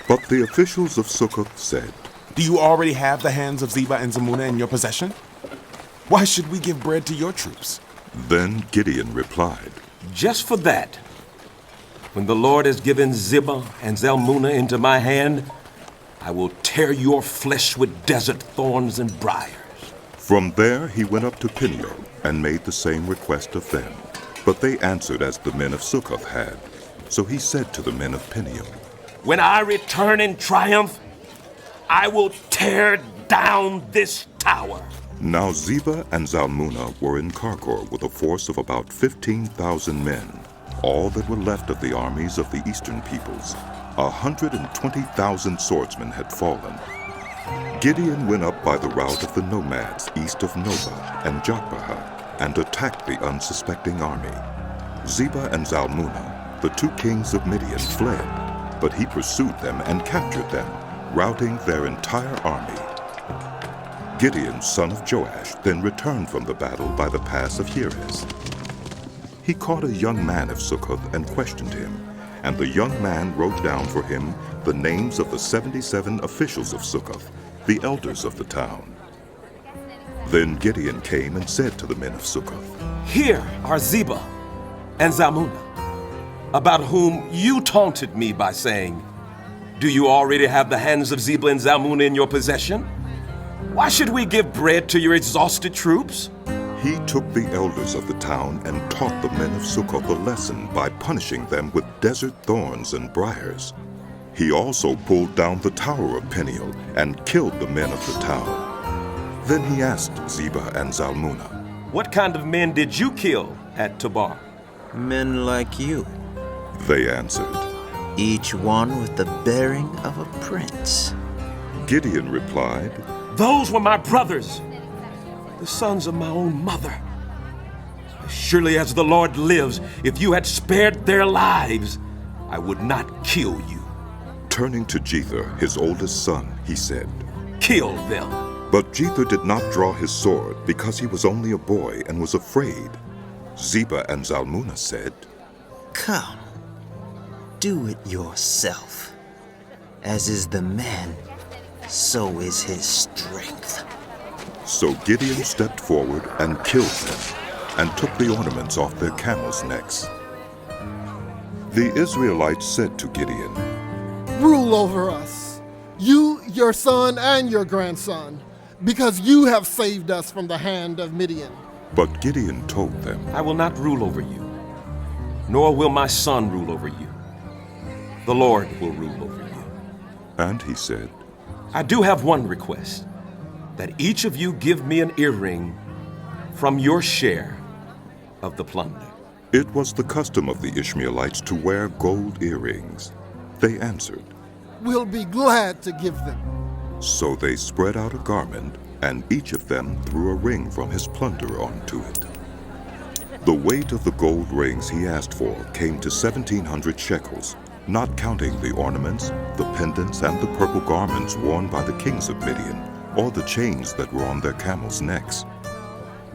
But the officials of Succoth said, "Do you already have the hands of Zebah and Zalmunna in your possession? Why should we give bread to your troops?" Then Gideon replied, "Just for that. When the Lord has given Zebah and Zalmunna into my hand, I will tear your flesh with desert thorns and briars." From there he went up to Peniel and made the same request of them. But they answered as the men of Succoth had. So he said to the men of Peniel, "When I return in triumph, I will tear down this tower." Now Zebah and Zalmunna were in Karkor with a force of about 15,000 men, all that were left of the armies of the eastern peoples. 120,000 swordsmen had fallen. Gideon went up by the route of the nomads east of Nobah and Jotbaha and attacked the unsuspecting army. Zebah and Zalmunna, the 2 kings of Midian, fled, but he pursued them and captured them, routing their entire army. Gideon, son of Joash, then returned from the battle by the pass of Heres. He caught a young man of Succoth and questioned him, and the young man wrote down for him the names of the 77 officials of Succoth, the elders of the town. Then Gideon came and said to the men of Succoth, "Here are Zebah and Zalmunna, about whom you taunted me by saying, 'Do you already have the hands of Zebah and Zalmunna in your possession? Why should we give bread to your exhausted troops?'" He took the elders of the town and taught the men of Succoth a lesson by punishing them with desert thorns and briars. He also pulled down the tower of Peniel and killed the men of the town. Then he asked Zebah and Zalmunna, "What kind of men did you kill at Tabor?" "Men like you," they answered, "each one with the bearing of a prince." Gideon replied, "Those were my brothers, the sons of my own mother. As surely as the Lord lives, if you had spared their lives, I would not kill you." Turning to Jether, his oldest son, he said, "Kill them." But Jether did not draw his sword because he was only a boy and was afraid. Zebah and Zalmunna said, "Come, do it yourself. As is the man, so is his strength." So Gideon stepped forward and killed them, and took the ornaments off their camels' necks. The Israelites said to Gideon, "Rule over us, you, your son, and your grandson, because you have saved us from the hand of Midian." But Gideon told them, "I will not rule over you, nor will my son rule over you. The Lord will rule over you." And he said, "I do have one request, that each of you give me an earring from your share of the plunder." It was the custom of the Ishmaelites to wear gold earrings. They answered, "We'll be glad to give them." So they spread out a garment, and each of them threw a ring from his plunder onto it. The weight of the gold rings he asked for came to 1,700 shekels, not counting the ornaments, the pendants, and the purple garments worn by the kings of Midian, or the chains that were on their camels' necks.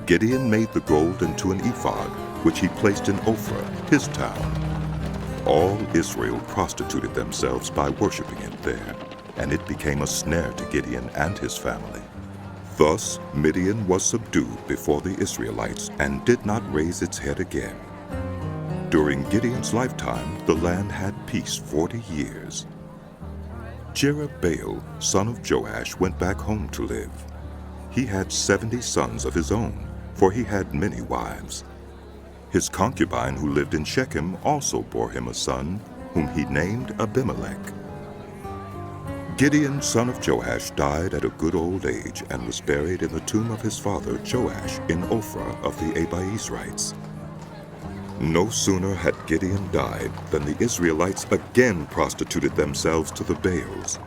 Gideon made the gold into an ephod, which he placed in Ophrah, his town. All Israel prostituted themselves by worshiping it there, and it became a snare to Gideon and his family. Thus Midian was subdued before the Israelites and did not raise its head again. During Gideon's lifetime, the land had peace 40 years. Jerubbaal, son of Joash, went back home to live. He had 70 sons of his own, for he had many wives. His concubine who lived in Shechem also bore him a son, whom he named Abimelech. Gideon, son of Joash, died at a good old age and was buried in the tomb of his father Joash in Ophrah of the Abiezrites. No sooner had Gideon died than the Israelites again prostituted themselves to the Baals.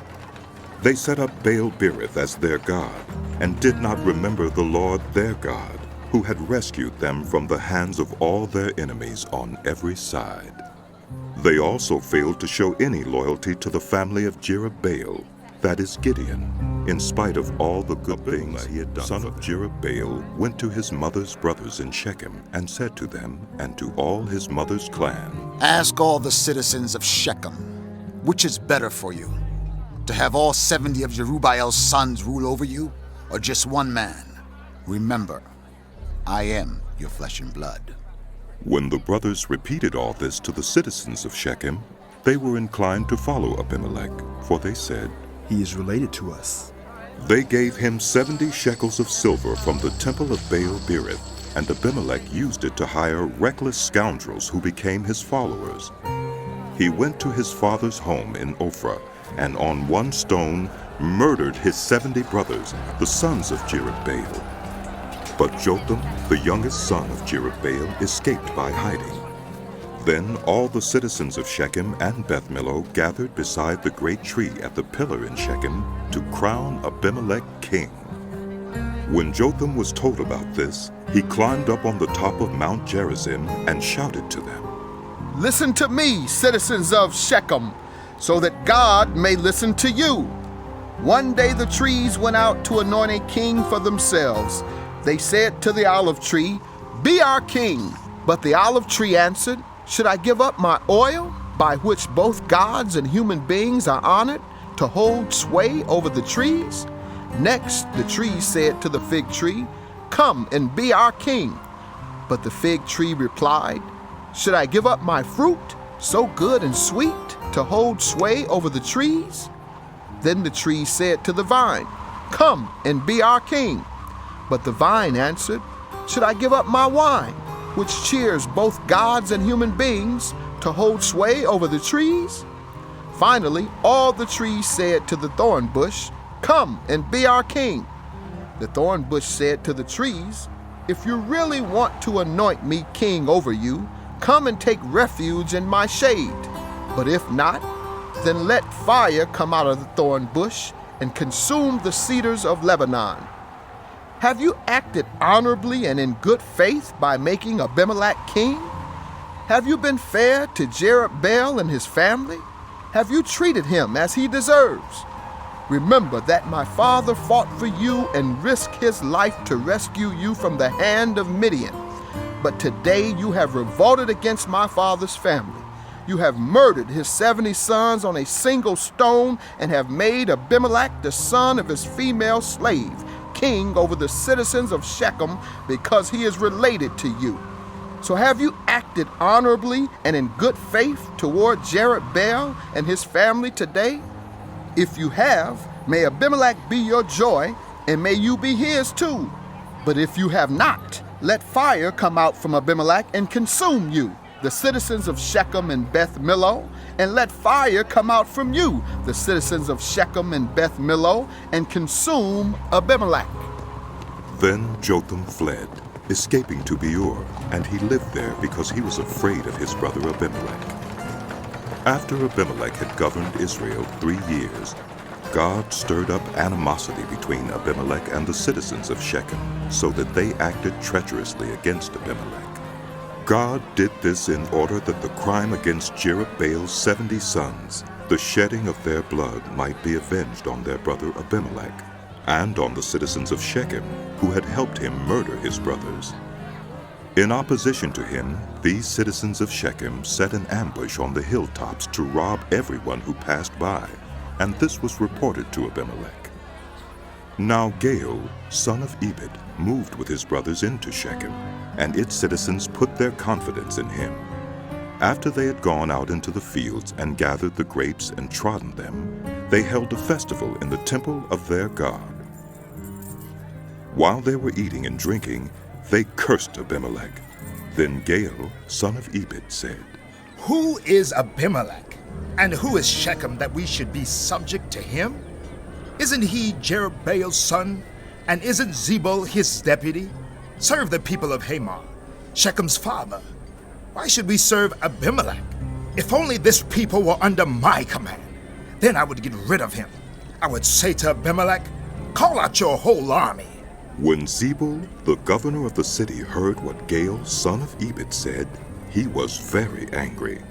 They set up Baal-berith as their god, and did not remember the Lord their God, who had rescued them from the hands of all their enemies on every side. They also failed to show any loyalty to the family of Jerubbaal, that is Gideon, in spite of all the good things he had done. Son of Jerubbaal went to his mother's brothers in Shechem and said to them and to all his mother's clan, "Ask all the citizens of Shechem, which is better for you, to have all 70 of Jerubbaal's sons rule over you, or just one man? Remember, I am your flesh and blood." When the brothers repeated all this to the citizens of Shechem, they were inclined to follow Abimelech, for they said, "He is related to us." They gave him 70 shekels of silver from the temple of Baal-berith, and Abimelech used it to hire reckless scoundrels who became his followers. He went to his father's home in Ophrah, and on one stone murdered his 70 brothers, the sons of Jerubbaal. But Jotham, the youngest son of Jerubbaal, escaped by hiding. Then all the citizens of Shechem and Beth Millo gathered beside the great tree at the pillar in Shechem to crown Abimelech king. When Jotham was told about this, he climbed up on the top of Mount Gerizim and shouted to them, "Listen to me, citizens of Shechem, so that God may listen to you. One day the trees went out to anoint a king for themselves. They said to the olive tree, 'Be our king.' But the olive tree answered, 'Should I give up my oil, by which both gods and human beings are honored, to hold sway over the trees?' Next the tree said to the fig tree, 'Come and be our king.' But the fig tree replied, 'Should I give up my fruit, so good and sweet, to hold sway over the trees?' Then the tree said to the vine, 'Come and be our king.' But the vine answered, 'Should I give up my wine, which cheers both gods and human beings, to hold sway over the trees?' Finally, all the trees said to the thorn bush, 'Come and be our king.' The thorn bush said to the trees, 'If you really want to anoint me king over you, come and take refuge in my shade. But if not, then let fire come out of the thorn bush and consume the cedars of Lebanon.' Have you acted honorably and in good faith by making Abimelech king? Have you been fair to Jerubbaal and his family? Have you treated him as he deserves? Remember that my father fought for you and risked his life to rescue you from the hand of Midian. But today you have revolted against my father's family. You have murdered his 70 sons on a single stone and have made Abimelech, the son of his female slave, king over the citizens of Shechem because he is related to you. So have you acted honorably and in good faith toward Jerubbaal and his family today? If you have, may Abimelech be your joy, and may you be his too. But if you have not, let fire come out from Abimelech and consume you, the citizens of Shechem and Beth Millo, and let fire come out from you, the citizens of Shechem and Beth Millo, and consume Abimelech." Then Jotham fled, escaping to Beor, and he lived there because he was afraid of his brother Abimelech. After Abimelech had governed Israel 3 years, God stirred up animosity between Abimelech and the citizens of Shechem, so that they acted treacherously against Abimelech. God did this in order that the crime against Jerubbaal's 70 sons, the shedding of their blood, might be avenged on their brother Abimelech, and on the citizens of Shechem, who had helped him murder his brothers. In opposition to him, these citizens of Shechem set an ambush on the hilltops to rob everyone who passed by, and this was reported to Abimelech. Now Gaal, son of Ebed, moved with his brothers into Shechem, and its citizens put their confidence in him. After they had gone out into the fields and gathered the grapes and trodden them, they held a festival in the temple of their God. While they were eating and drinking, they cursed Abimelech. Then Gaal, son of Ebed, said, "Who is Abimelech, and who is Shechem that we should be subject to him? Isn't he Jerubbaal's son, and isn't Zebul his deputy? Serve the people of Hamor, Shechem's father. Why should we serve Abimelech? If only this people were under my command, then I would get rid of him. I would say to Abimelech, call out your whole army." When Zebul, the governor of the city, heard what Gaal, son of Ebed, said, he was very angry.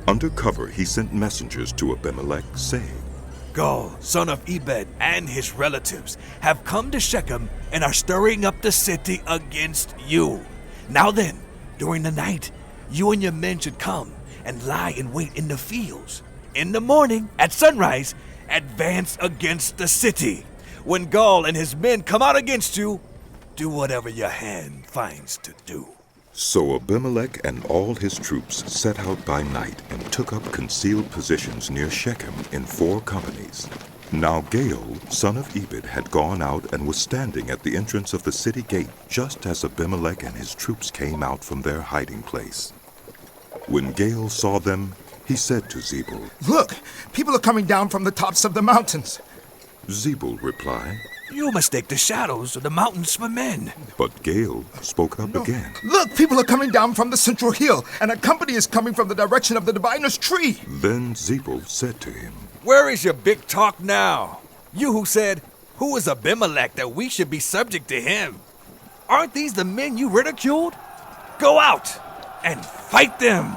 Under cover, he sent messengers to Abimelech, saying, Gaal, son of Ebed, and his relatives have come to Shechem and are stirring up the city against you. Now then, during the night, you and your men should come and lie in wait in the fields. In the morning, at sunrise, advance against the city. When Gaal and his men come out against you, do whatever your hand finds to do. So Abimelech and all his troops set out by night and took up concealed positions near Shechem in 4 companies. Now Gaal, son of Ebed, had gone out and was standing at the entrance of the city gate just as Abimelech and his troops came out from their hiding place. When Gaal saw them, he said to Zebul, "Look, people are coming down from the tops of the mountains." Zebul replied, You mistake the shadows of the mountains for men. But Gaal spoke up again. "Look, people are coming down from the central hill, and a company is coming from the direction of the diviner's tree." Then Zebul said to him, Where is your big talk now? You who said, Who is Abimelech that we should be subject to him? Aren't these the men you ridiculed? Go out and fight them.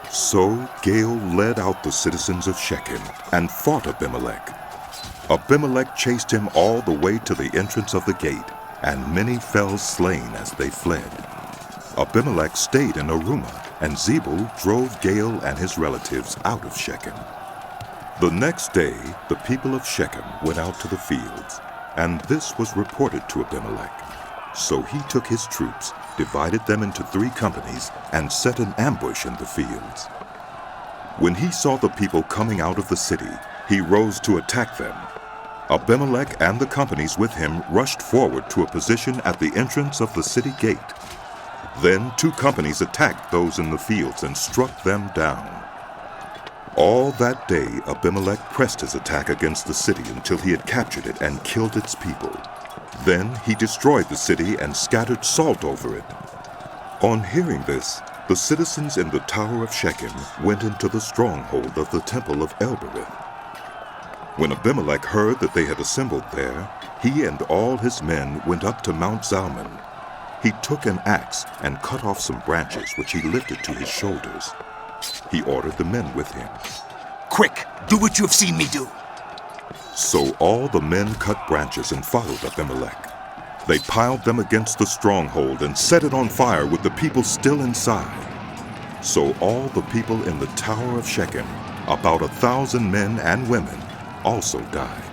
So Gaal led out the citizens of Shechem and fought Abimelech. Abimelech chased him all the way to the entrance of the gate, and many fell slain as they fled. Abimelech stayed in Arumah, and Zebul drove Gaal and his relatives out of Shechem. The next day, the people of Shechem went out to the fields, and this was reported to Abimelech. So he took his troops, divided them into 3 companies, and set an ambush in the fields. When he saw the people coming out of the city, he rose to attack them. Abimelech and the companies with him rushed forward to a position at the entrance of the city gate. Then 2 companies attacked those in the fields and struck them down. All that day Abimelech pressed his attack against the city until he had captured it and killed its people. Then he destroyed the city and scattered salt over it. On hearing this, the citizens in the Tower of Shechem went into the stronghold of the temple of El-berith. When Abimelech heard that they had assembled there, he and all his men went up to Mount Zalmon. He took an axe and cut off some branches which he lifted to his shoulders. He ordered the men with him, "Quick, do what you have seen me do." So all the men cut branches and followed Abimelech. They piled them against the stronghold and set it on fire with the people still inside. So all the people in the Tower of Shechem, about 1,000 men and women, also died.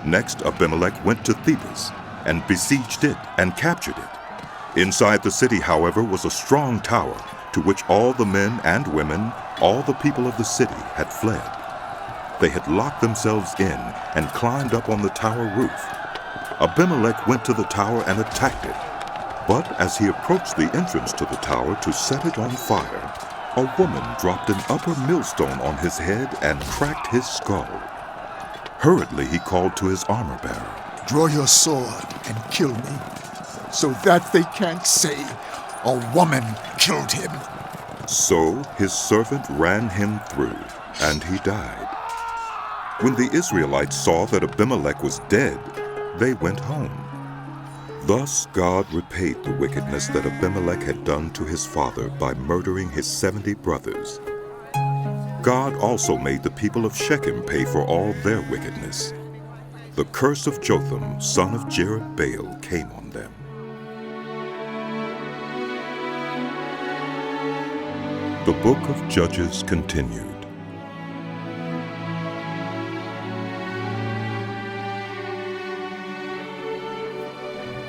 Next Abimelech went to Thebez and besieged it and captured it. Inside the city, however, was a strong tower to which all the men and women, all the people of the city, had fled. They had locked themselves in and climbed up on the tower roof. Abimelech went to the tower and attacked it. But as he approached the entrance to the tower to set it on fire, a woman dropped an upper millstone on his head and cracked his skull. Hurriedly he called to his armor-bearer, "Draw your sword and kill me, so that they can't say a woman killed him." So his servant ran him through, and he died. When the Israelites saw that Abimelech was dead, they went home. Thus God repaid the wickedness that Abimelech had done to his father by murdering his 70 brothers. God also made the people of Shechem pay for all their wickedness. The curse of Jotham, son of Jerubbaal, came on them. The book of Judges continued.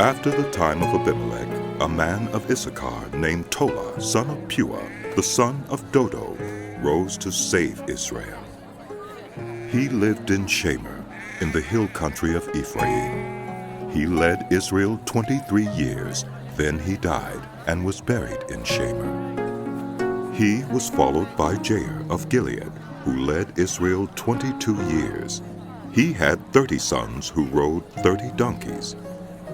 After the time of Abimelech, a man of Issachar named Tola, son of Puah, the son of Dodo, rose to save Israel. He lived in Shamer, in the hill country of Ephraim. He led Israel 23 years, then he died and was buried in Shamer. He was followed by Jair of Gilead, who led Israel 22 years. He had 30 sons who rode 30 donkeys.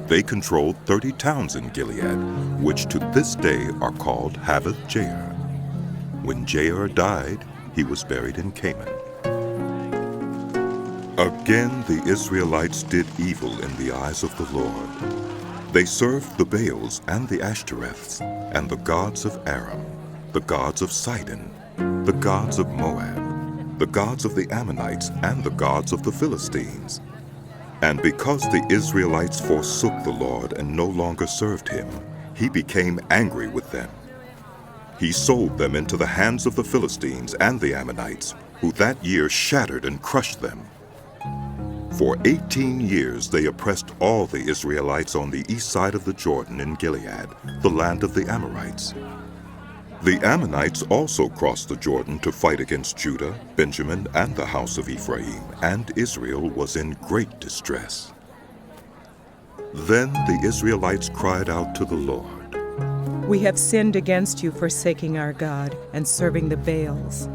They controlled 30 towns in Gilead, which to this day are called Havoth Jair. When Jair died, he was buried in Canaan. Again the Israelites did evil in the eyes of the Lord. They served the Baals and the Ashtoreths, and the gods of Aram, the gods of Sidon, the gods of Moab, the gods of the Ammonites, and the gods of the Philistines. And because the Israelites forsook the Lord and no longer served him, he became angry with them. He sold them into the hands of the Philistines and the Ammonites, who that year shattered and crushed them. For 18 years they oppressed all the Israelites on the east side of the Jordan in Gilead, the land of the Amorites. The Ammonites also crossed the Jordan to fight against Judah, Benjamin, and the house of Ephraim, and Israel was in great distress. Then the Israelites cried out to the Lord. We have sinned against you, forsaking our God and serving the Baals.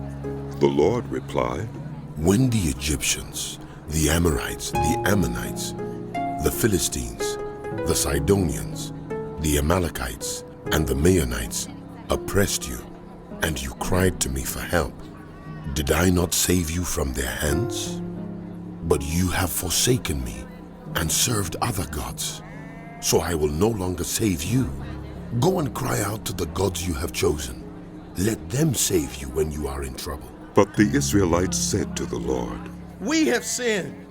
The Lord replied, When the Egyptians, the Amorites, the Ammonites, the Philistines, the Sidonians, the Amalekites, and the Maonites oppressed you, and you cried to me for help, did I not save you from their hands? But you have forsaken me and served other gods, so I will no longer save you. Go and cry out to the gods you have chosen. Let them save you when you are in trouble. But the Israelites said to the Lord, We have sinned.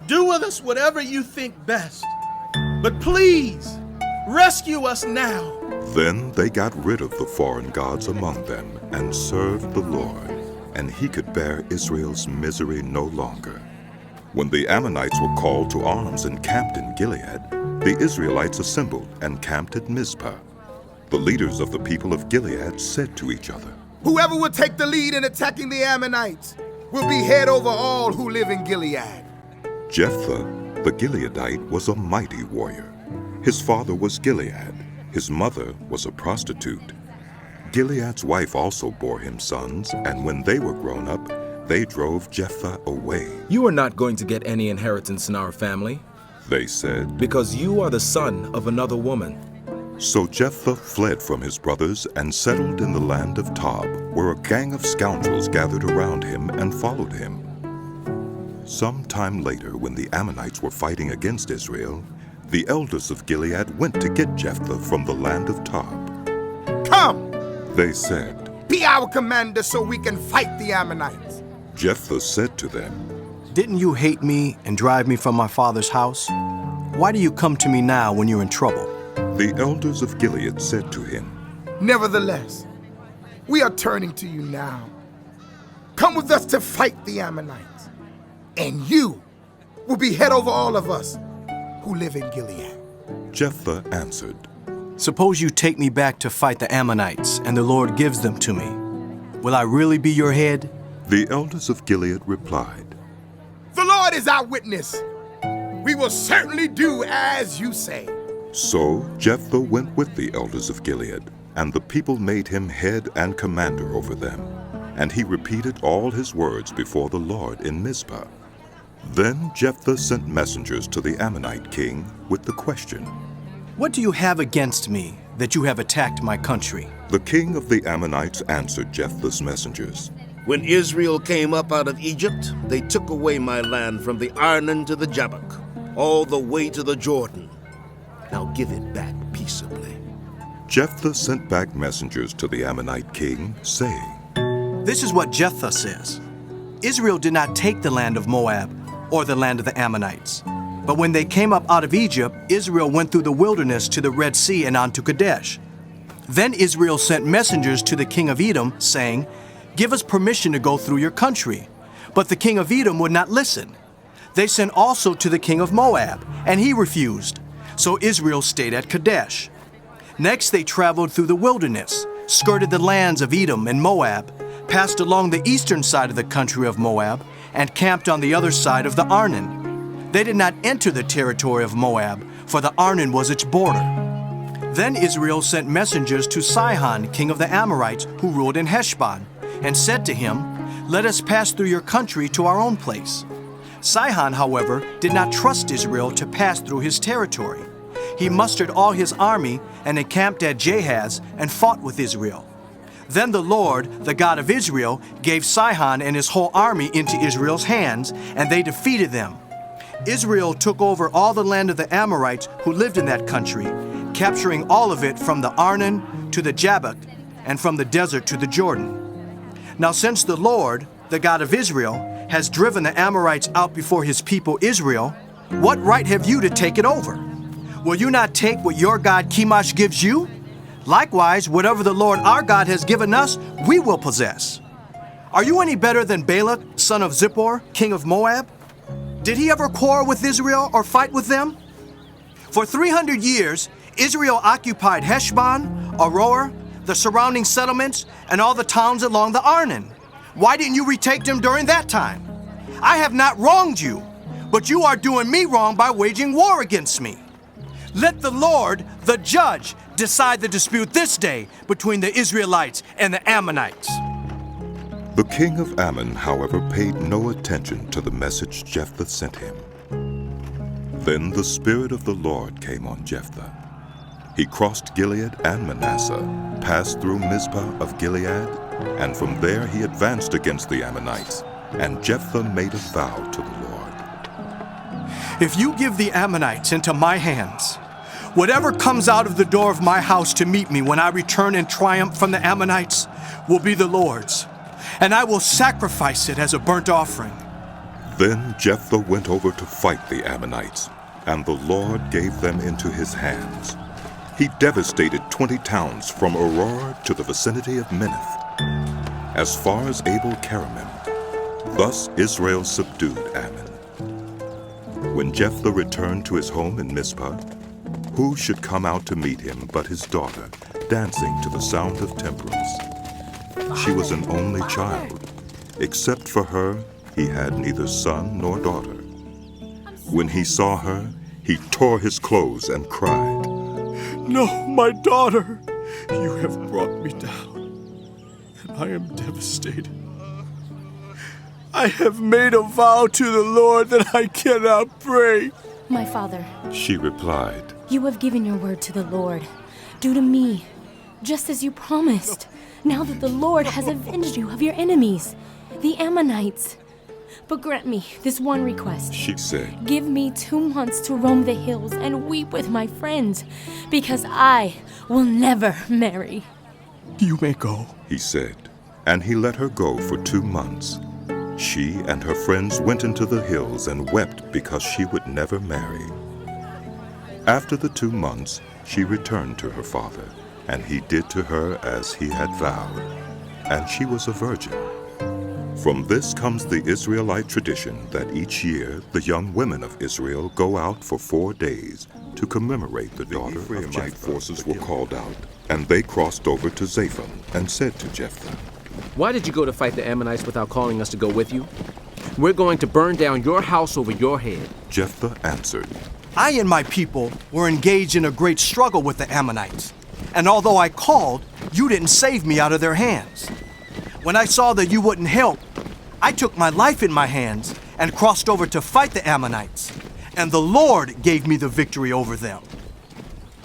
Do with us whatever you think best. But please, rescue us now. Then they got rid of the foreign gods among them and served the Lord, and he could bear Israel's misery no longer. When the Ammonites were called to arms and camped in Gilead, the Israelites assembled and camped at Mizpah. The leaders of the people of Gilead said to each other, Whoever will take the lead in attacking the Ammonites will be head over all who live in Gilead. Jephthah, the Gileadite, was a mighty warrior. His father was Gilead. His mother was a prostitute. Gilead's wife also bore him sons, and when they were grown up, they drove Jephthah away. You are not going to get any inheritance in our family, they said, because you are the son of another woman. So Jephthah fled from his brothers and settled in the land of Tob, where a gang of scoundrels gathered around him and followed him. Some time later, when the Ammonites were fighting against Israel, the elders of Gilead went to get Jephthah from the land of Tob. Come, they said, be our commander so we can fight the Ammonites. Jephthah said to them, Didn't you hate me and drive me from my father's house? Why do you come to me now when you're in trouble? The elders of Gilead said to him, Nevertheless, we are turning to you now. Come with us to fight the Ammonites, and you will be head over all of us who live in Gilead. Jephthah answered, Suppose you take me back to fight the Ammonites, and the Lord gives them to me. Will I really be your head? The elders of Gilead replied, The Lord is our witness. We will certainly do as you say. So Jephthah went with the elders of Gilead, and the people made him head and commander over them. And he repeated all his words before the Lord in Mizpah. Then Jephthah sent messengers to the Ammonite king with the question, What do you have against me that you have attacked my country? The king of the Ammonites answered Jephthah's messengers, When Israel came up out of Egypt, they took away my land from the Arnon to the Jabbok, all the way to the Jordan. Now give it back peaceably. Jephthah sent back messengers to the Ammonite king, saying, This is what Jephthah says. Israel did not take the land of Moab or the land of the Ammonites. But when they came up out of Egypt, Israel went through the wilderness to the Red Sea and on to Kadesh. Then Israel sent messengers to the king of Edom, saying, Give us permission to go through your country. But the king of Edom would not listen. They sent also to the king of Moab, and he refused. So Israel stayed at Kadesh. Next they traveled through the wilderness, skirted the lands of Edom and Moab, passed along the eastern side of the country of Moab, and camped on the other side of the Arnon. They did not enter the territory of Moab, for the Arnon was its border. Then Israel sent messengers to Sihon, king of the Amorites, who ruled in Heshbon, and said to him, Let us pass through your country to our own place. Sihon, however, did not trust Israel to pass through his territory. He mustered all his army and encamped at Jahaz and fought with Israel. Then the Lord, the God of Israel, gave Sihon and his whole army into Israel's hands, and they defeated them. Israel took over all the land of the Amorites who lived in that country, capturing all of it from the Arnon to the Jabbok, and from the desert to the Jordan. Now since the Lord, the God of Israel, has driven the Amorites out before his people Israel, what right have you to take it over? Will you not take what your God Chemosh gives you? Likewise, whatever the Lord our God has given us, we will possess. Are you any better than Balak, son of Zippor, king of Moab? Did he ever quarrel with Israel or fight with them? For 300 years, Israel occupied Heshbon, Aroer, the surrounding settlements, and all the towns along the Arnon. Why didn't you retake them during that time? I have not wronged you, but you are doing me wrong by waging war against me. Let the Lord, the judge, decide the dispute this day between the Israelites and the Ammonites. The king of Ammon, however, paid no attention to the message Jephthah sent him. Then the Spirit of the Lord came on Jephthah. He crossed Gilead and Manasseh, passed through Mizpah of Gilead, and from there he advanced against the Ammonites, and Jephthah made a vow to the Lord. If you give the Ammonites into my hands, whatever comes out of the door of my house to meet me when I return in triumph from the Ammonites will be the Lord's, and I will sacrifice it as a burnt offering. Then Jephthah went over to fight the Ammonites, and the Lord gave them into his hands. He devastated 20 towns from Aurora to the vicinity of Minnith, as far as Abel-Keramim. Thus Israel subdued Ammon. When Jephthah returned to his home in Mizpah, who should come out to meet him but his daughter, dancing to the sound of timbrels? She was an only child. Except for her, he had neither son nor daughter. When he saw her, he tore his clothes and cried, No, my daughter, you have brought me down, and I am devastated. I have made a vow to the Lord that I cannot break. My father, she replied, you have given your word to the Lord. Do to me, just as you promised, now that the Lord has avenged you of your enemies, the Ammonites. But grant me this one request. She said, Give me 2 months to roam the hills and weep with my friends, because I will never marry. You may go, he said, and he let her go for 2 months. She and her friends went into the hills and wept because she would never marry. After the 2 months, she returned to her father, and he did to her as he had vowed, and she was a virgin. From this comes the Israelite tradition that each year the young women of Israel go out for 4 days to commemorate the daughter of Jephthah. The forces were called out, and they crossed over to Zaphon and said to Jephthah, Why did you go to fight the Ammonites without calling us to go with you? We're going to burn down your house over your head. Jephthah answered, I and my people were engaged in a great struggle with the Ammonites, and although I called, you didn't save me out of their hands. When I saw that you wouldn't help, I took my life in my hands and crossed over to fight the Ammonites, and the Lord gave me the victory over them.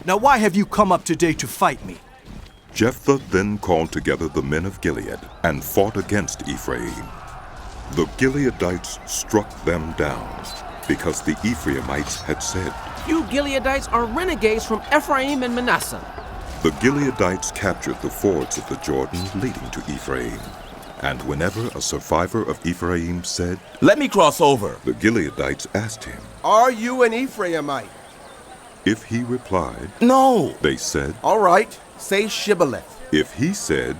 Now why have you come up today to fight me? Jephthah then called together the men of Gilead and fought against Ephraim. The Gileadites struck them down, because the Ephraimites had said, "You Gileadites are renegades from Ephraim and Manasseh." The Gileadites captured the fords of the Jordan leading to Ephraim. And whenever a survivor of Ephraim said, "Let me cross over," the Gileadites asked him, "Are you an Ephraimite?" If he replied, "No," they said, "All right, say Shibboleth." If he said,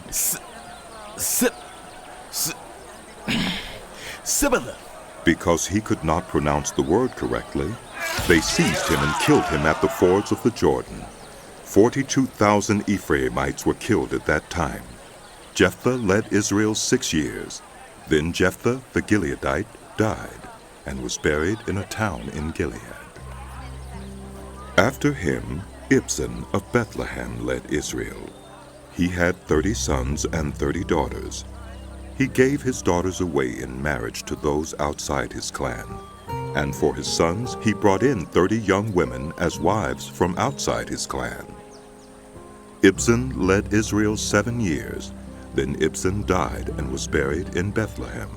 Sibboleth, because he could not pronounce the word correctly, they seized him and killed him at the fords of the Jordan. 42,000 Ephraimites were killed at that time. Jephthah led Israel 6 years. Then Jephthah the Gileadite died and was buried in a town in Gilead. After him, Ibzan of Bethlehem led Israel. He had 30 sons and 30 daughters. He gave his daughters away in marriage to those outside his clan. And for his sons, he brought in 30 young women as wives from outside his clan. Ibzan led Israel 7 years. Then Ibzan died and was buried in Bethlehem.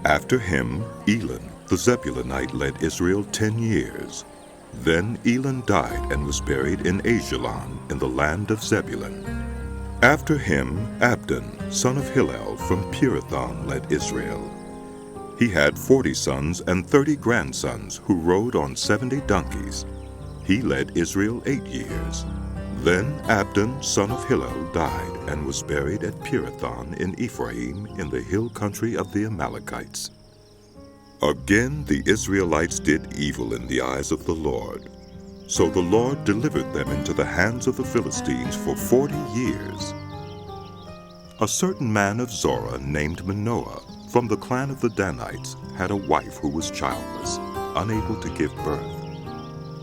After him, Elon the Zebulunite led Israel 10 years. Then Elon died and was buried in Ajalon in the land of Zebulun. After him, Abdon, son of Hillel from Pirathon, led Israel. He had 40 sons and 30 grandsons who rode on 70 donkeys. He led Israel 8 years. Then Abdon, son of Hillel, died and was buried at Pirathon in Ephraim in the hill country of the Amalekites. Again the Israelites did evil in the eyes of the Lord. So the Lord delivered them into the hands of the Philistines for 40 years. A certain man of Zorah named Manoah, from the clan of the Danites, had a wife who was childless, unable to give birth.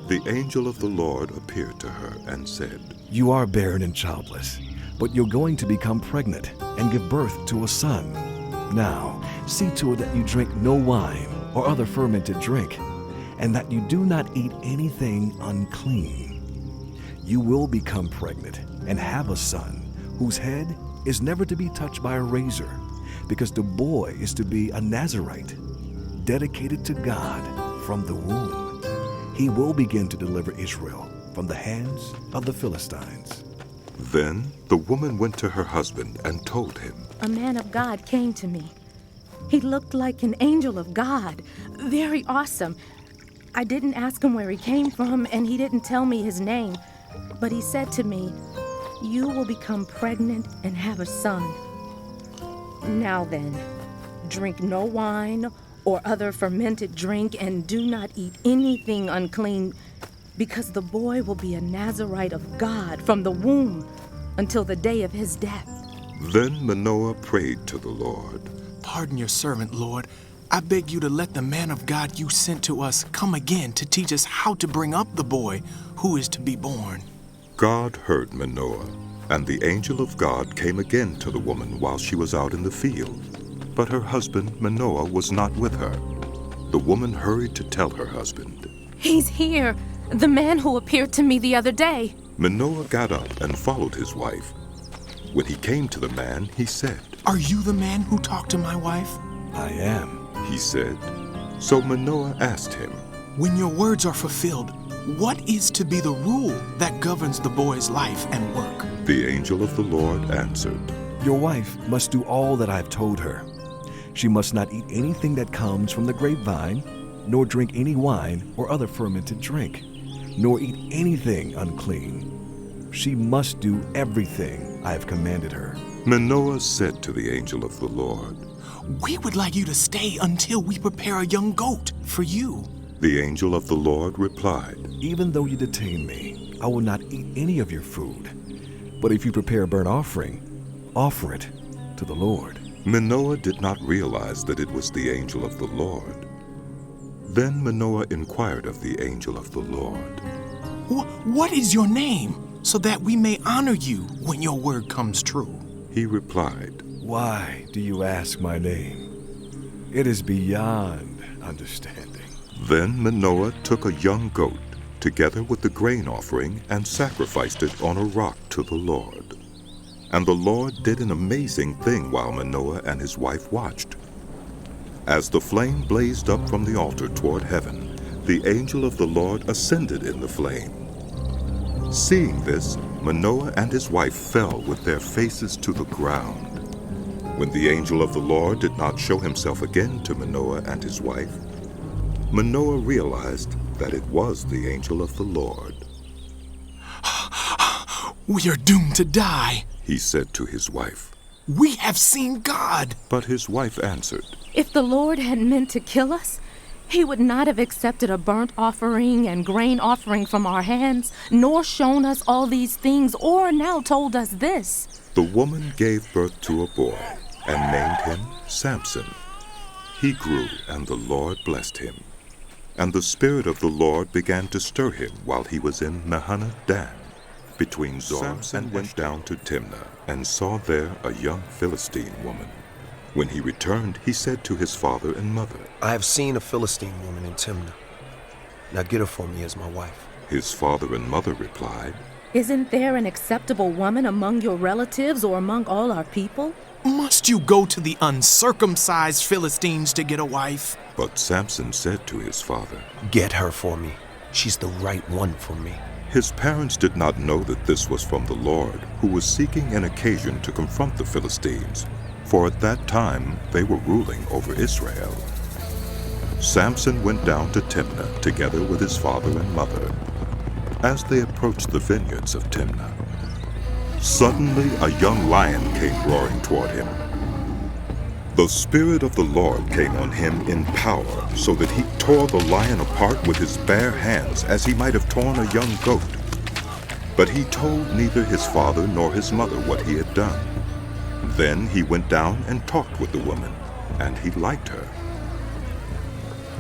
The angel of the Lord appeared to her and said, "You are barren and childless, but you're going to become pregnant and give birth to a son. Now, see to it that you drink no wine or other fermented drink, and that you do not eat anything unclean. You will become pregnant and have a son whose head is never to be touched by a razor, because the boy is to be a Nazirite, dedicated to God from the womb. He will begin to deliver Israel from the hands of the Philistines." Then the woman went to her husband and told him, "A man of God came to me. He looked like an angel of God, very awesome. I didn't ask him where he came from, and he didn't tell me his name. But he said to me, 'You will become pregnant and have a son. Now then, drink no wine or other fermented drink, and do not eat anything unclean, because the boy will be a Nazirite of God from the womb until the day of his death.'" Then Manoah prayed to the Lord. "Pardon your servant, Lord. I beg you to let the man of God you sent to us come again to teach us how to bring up the boy who is to be born." God heard Manoah, and the angel of God came again to the woman while she was out in the field. But her husband Manoah was not with her. The woman hurried to tell her husband. "He's here, the man who appeared to me the other day." Manoah got up and followed his wife. When he came to the man, he said, "Are you the man who talked to my wife?" "I am," he said. So Manoah asked him, "When your words are fulfilled, what is to be the rule that governs the boy's life and work?" The angel of the Lord answered, "Your wife must do all that I have told her. She must not eat anything that comes from the grapevine, nor drink any wine or other fermented drink, nor eat anything unclean. She must do everything I have commanded her." Manoah said to the angel of the Lord, "We would like you to stay until we prepare a young goat for you." The angel of the Lord replied, "Even though you detain me, I will not eat any of your food. But if you prepare a burnt offering, offer it to the Lord." Manoah did not realize that it was the angel of the Lord. Then Manoah inquired of the angel of the Lord, What is your name, so that we may honor you when your word comes true?" He replied, "Why do you ask my name? It is beyond understanding." Then Manoah took a young goat, together with the grain offering, and sacrificed it on a rock to the Lord. And the Lord did an amazing thing while Manoah and his wife watched. As the flame blazed up from the altar toward heaven, the angel of the Lord ascended in the flame. Seeing this, Manoah and his wife fell with their faces to the ground. When the angel of the Lord did not show himself again to Manoah and his wife, Manoah realized that it was the angel of the Lord. We are doomed to die, he said to his wife. We have seen God. But his wife answered, If the Lord had meant to kill us, he would not have accepted a burnt offering and grain offering from our hands, nor shown us all these things, or now told us this. The woman gave birth to a boy and named him Samson. He grew, and the Lord blessed him. And the Spirit of the Lord began to stir him while he was in Mahaneh Dan, between Zor Samson went down to Timnah, and saw there a young Philistine woman. When he returned, he said to his father and mother, I have seen a Philistine woman in Timnah. Now get her for me as my wife. His father and mother replied, Isn't there an acceptable woman among your relatives or among all our people? Must you go to the uncircumcised Philistines to get a wife? But Samson said to his father, Get her for me. She's the right one for me. His parents did not know that this was from the Lord, who was seeking an occasion to confront the Philistines, for at that time they were ruling over Israel. Samson went down to Timnah together with his father and mother. As they approached the vineyards of Timnah, suddenly a young lion came roaring toward him. The Spirit of the Lord came on him in power, so that he tore the lion apart with his bare hands, as he might have torn a young goat. But he told neither his father nor his mother what he had done. Then he went down and talked with the woman, and he liked her.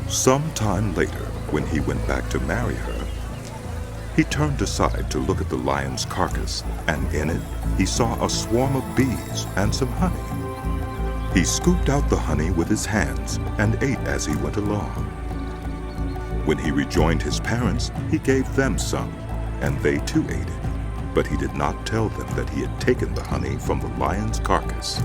Some time later, when he went back to marry her, he turned aside to look at the lion's carcass, and in it he saw a swarm of bees and some honey. He scooped out the honey with his hands and ate as he went along. When he rejoined his parents, he gave them some, and they too ate it. But he did not tell them that he had taken the honey from the lion's carcass.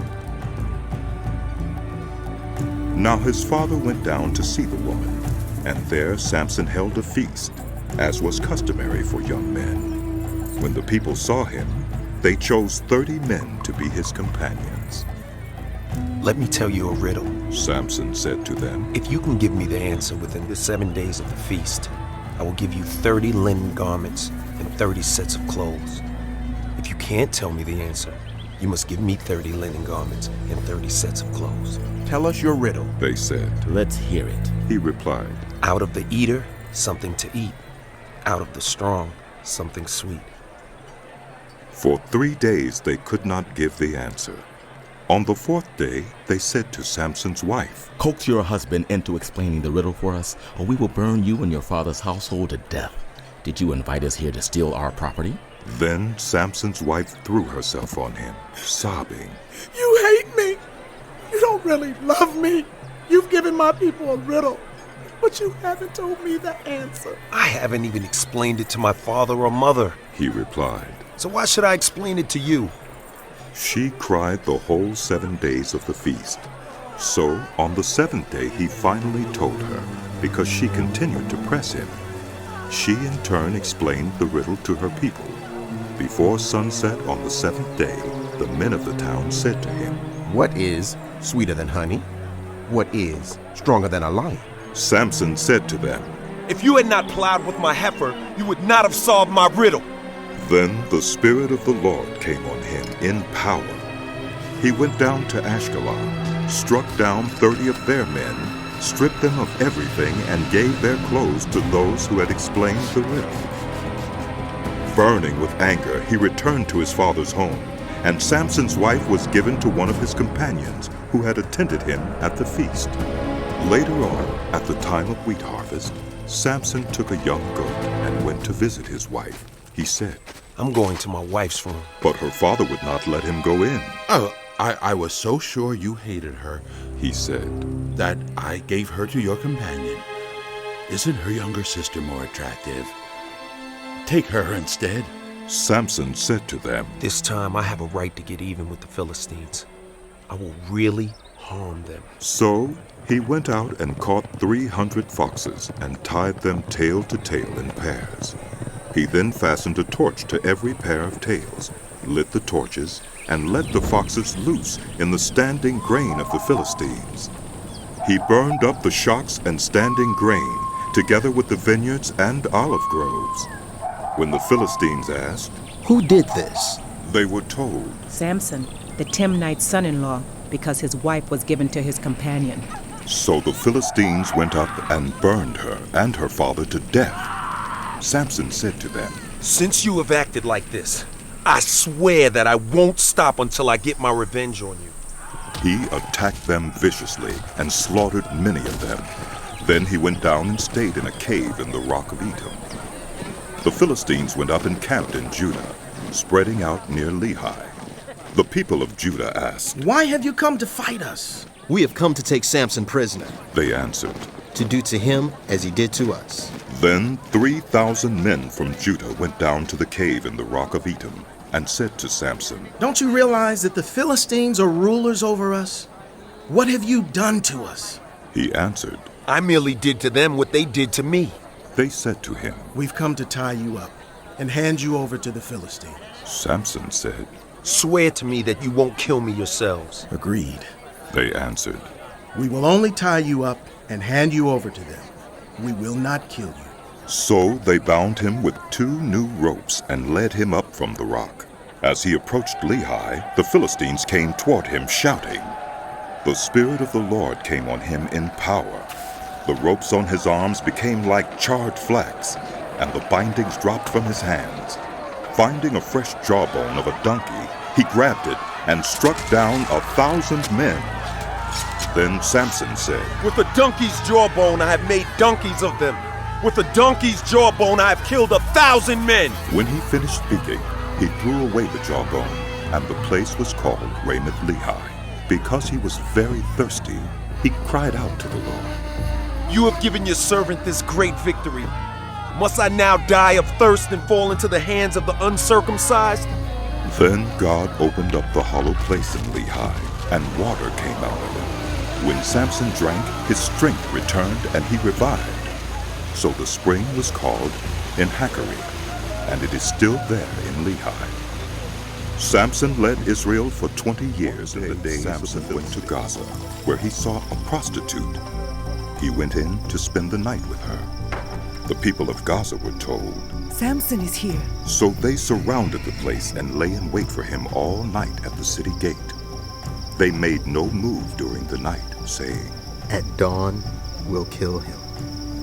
Now his father went down to see the woman, and there Samson held a feast, as was customary for young men. When the people saw him, they chose 30 men to be his companions. Let me tell you a riddle, Samson said to them. If you can give me the answer within the 7 days of the feast, I will give you 30 linen garments and 30 sets of clothes. If you can't tell me the answer, you must give me 30 linen garments and 30 sets of clothes. Tell us your riddle, they said. Let's hear it. He replied, Out of the eater, something to eat. Out of the strong, something sweet. For 3 days they could not give the answer. On the 4th day, they said to Samson's wife, Coax your husband into explaining the riddle for us, or we will burn you and your father's household to death. Did you invite us here to steal our property? Then Samson's wife threw herself on him, sobbing. You hate me. You don't really love me. You've given my people a riddle, but you haven't told me the answer. I haven't even explained it to my father or mother, he replied. So why should I explain it to you? She cried the whole 7 days of the feast. So on the 7th day he finally told her, because she continued to press him. She in turn explained the riddle to her people. Before sunset on the 7th day, the men of the town said to him, What is sweeter than honey? What is stronger than a lion? Samson said to them, If you had not plowed with my heifer, you would not have solved my riddle. Then the Spirit of the Lord came on him in power. He went down to Ashkelon, struck down 30 of their men, stripped them of everything, and gave their clothes to those who had explained the riddle. Burning with anger, he returned to his father's home, and Samson's wife was given to one of his companions who had attended him at the feast. Later on, at the time of wheat harvest, Samson took a young goat and went to visit his wife. He said, I'm going to my wife's room. But her father would not let him go in. Oh, I was so sure you hated her, he said, that I gave her to your companion. Isn't her younger sister more attractive? Take her instead. Samson said to them, This time I have a right to get even with the Philistines. I will really harm them. So he went out and caught 300 foxes and tied them tail to tail in pairs. He then fastened a torch to every pair of tails, lit the torches, and let the foxes loose in the standing grain of the Philistines. He burned up the shocks and standing grain, together with the vineyards and olive groves. When the Philistines asked, "Who did this?" they were told, Samson, the Timnite son-in-law, because his wife was given to his companion. So the Philistines went up and burned her and her father to death. Samson said to them, "Since you have acted like this, I swear that I won't stop until I get my revenge on you." He attacked them viciously and slaughtered many of them. Then he went down and stayed in a cave in the rock of Etam. The Philistines went up and camped in Judah, spreading out near Lehi. The people of Judah asked, "Why have you come to fight us?" "We have come to take Samson prisoner," they answered, "to do to him as he did to us." Then 3,000 men from Judah went down to the cave in the rock of Etam and said to Samson, "Don't you realize that the Philistines are rulers over us? What have you done to us?" He answered, "I merely did to them what they did to me." They said to him, "We've come to tie you up and hand you over to the Philistines." Samson said, "Swear to me that you won't kill me yourselves." Agreed. They answered, "We will only tie you up and hand you over to them. We will not kill you." So they bound him with 2 new ropes and led him up from the rock. As he approached Lehi, the Philistines came toward him shouting. The Spirit of the Lord came on him in power. The ropes on his arms became like charred flax, and the bindings dropped from his hands. Finding a fresh jawbone of a donkey, he grabbed it and struck down 1,000 men. Then Samson said, "With a donkey's jawbone I have made donkeys of them. With a donkey's jawbone I have killed 1,000 men." When he finished speaking, he threw away the jawbone, and the place was called Ramoth Lehi. Because he was very thirsty, he cried out to the Lord, "You have given your servant this great victory. Must I now die of thirst and fall into the hands of the uncircumcised?" Then God opened up the hollow place in Lehi, and water came out of it. When Samson drank, his strength returned, and he revived. So the spring was called En-Hakkore, and it is still there in Lehi. Samson led Israel for 20 years in the days Samson went to Gaza, where he saw a prostitute. He went in to spend the night with her. The people of Gaza were told, "Samson is here." So they surrounded the place and lay in wait for him all night at the city gate. They made no move during the night, saying, "At dawn, we'll kill him."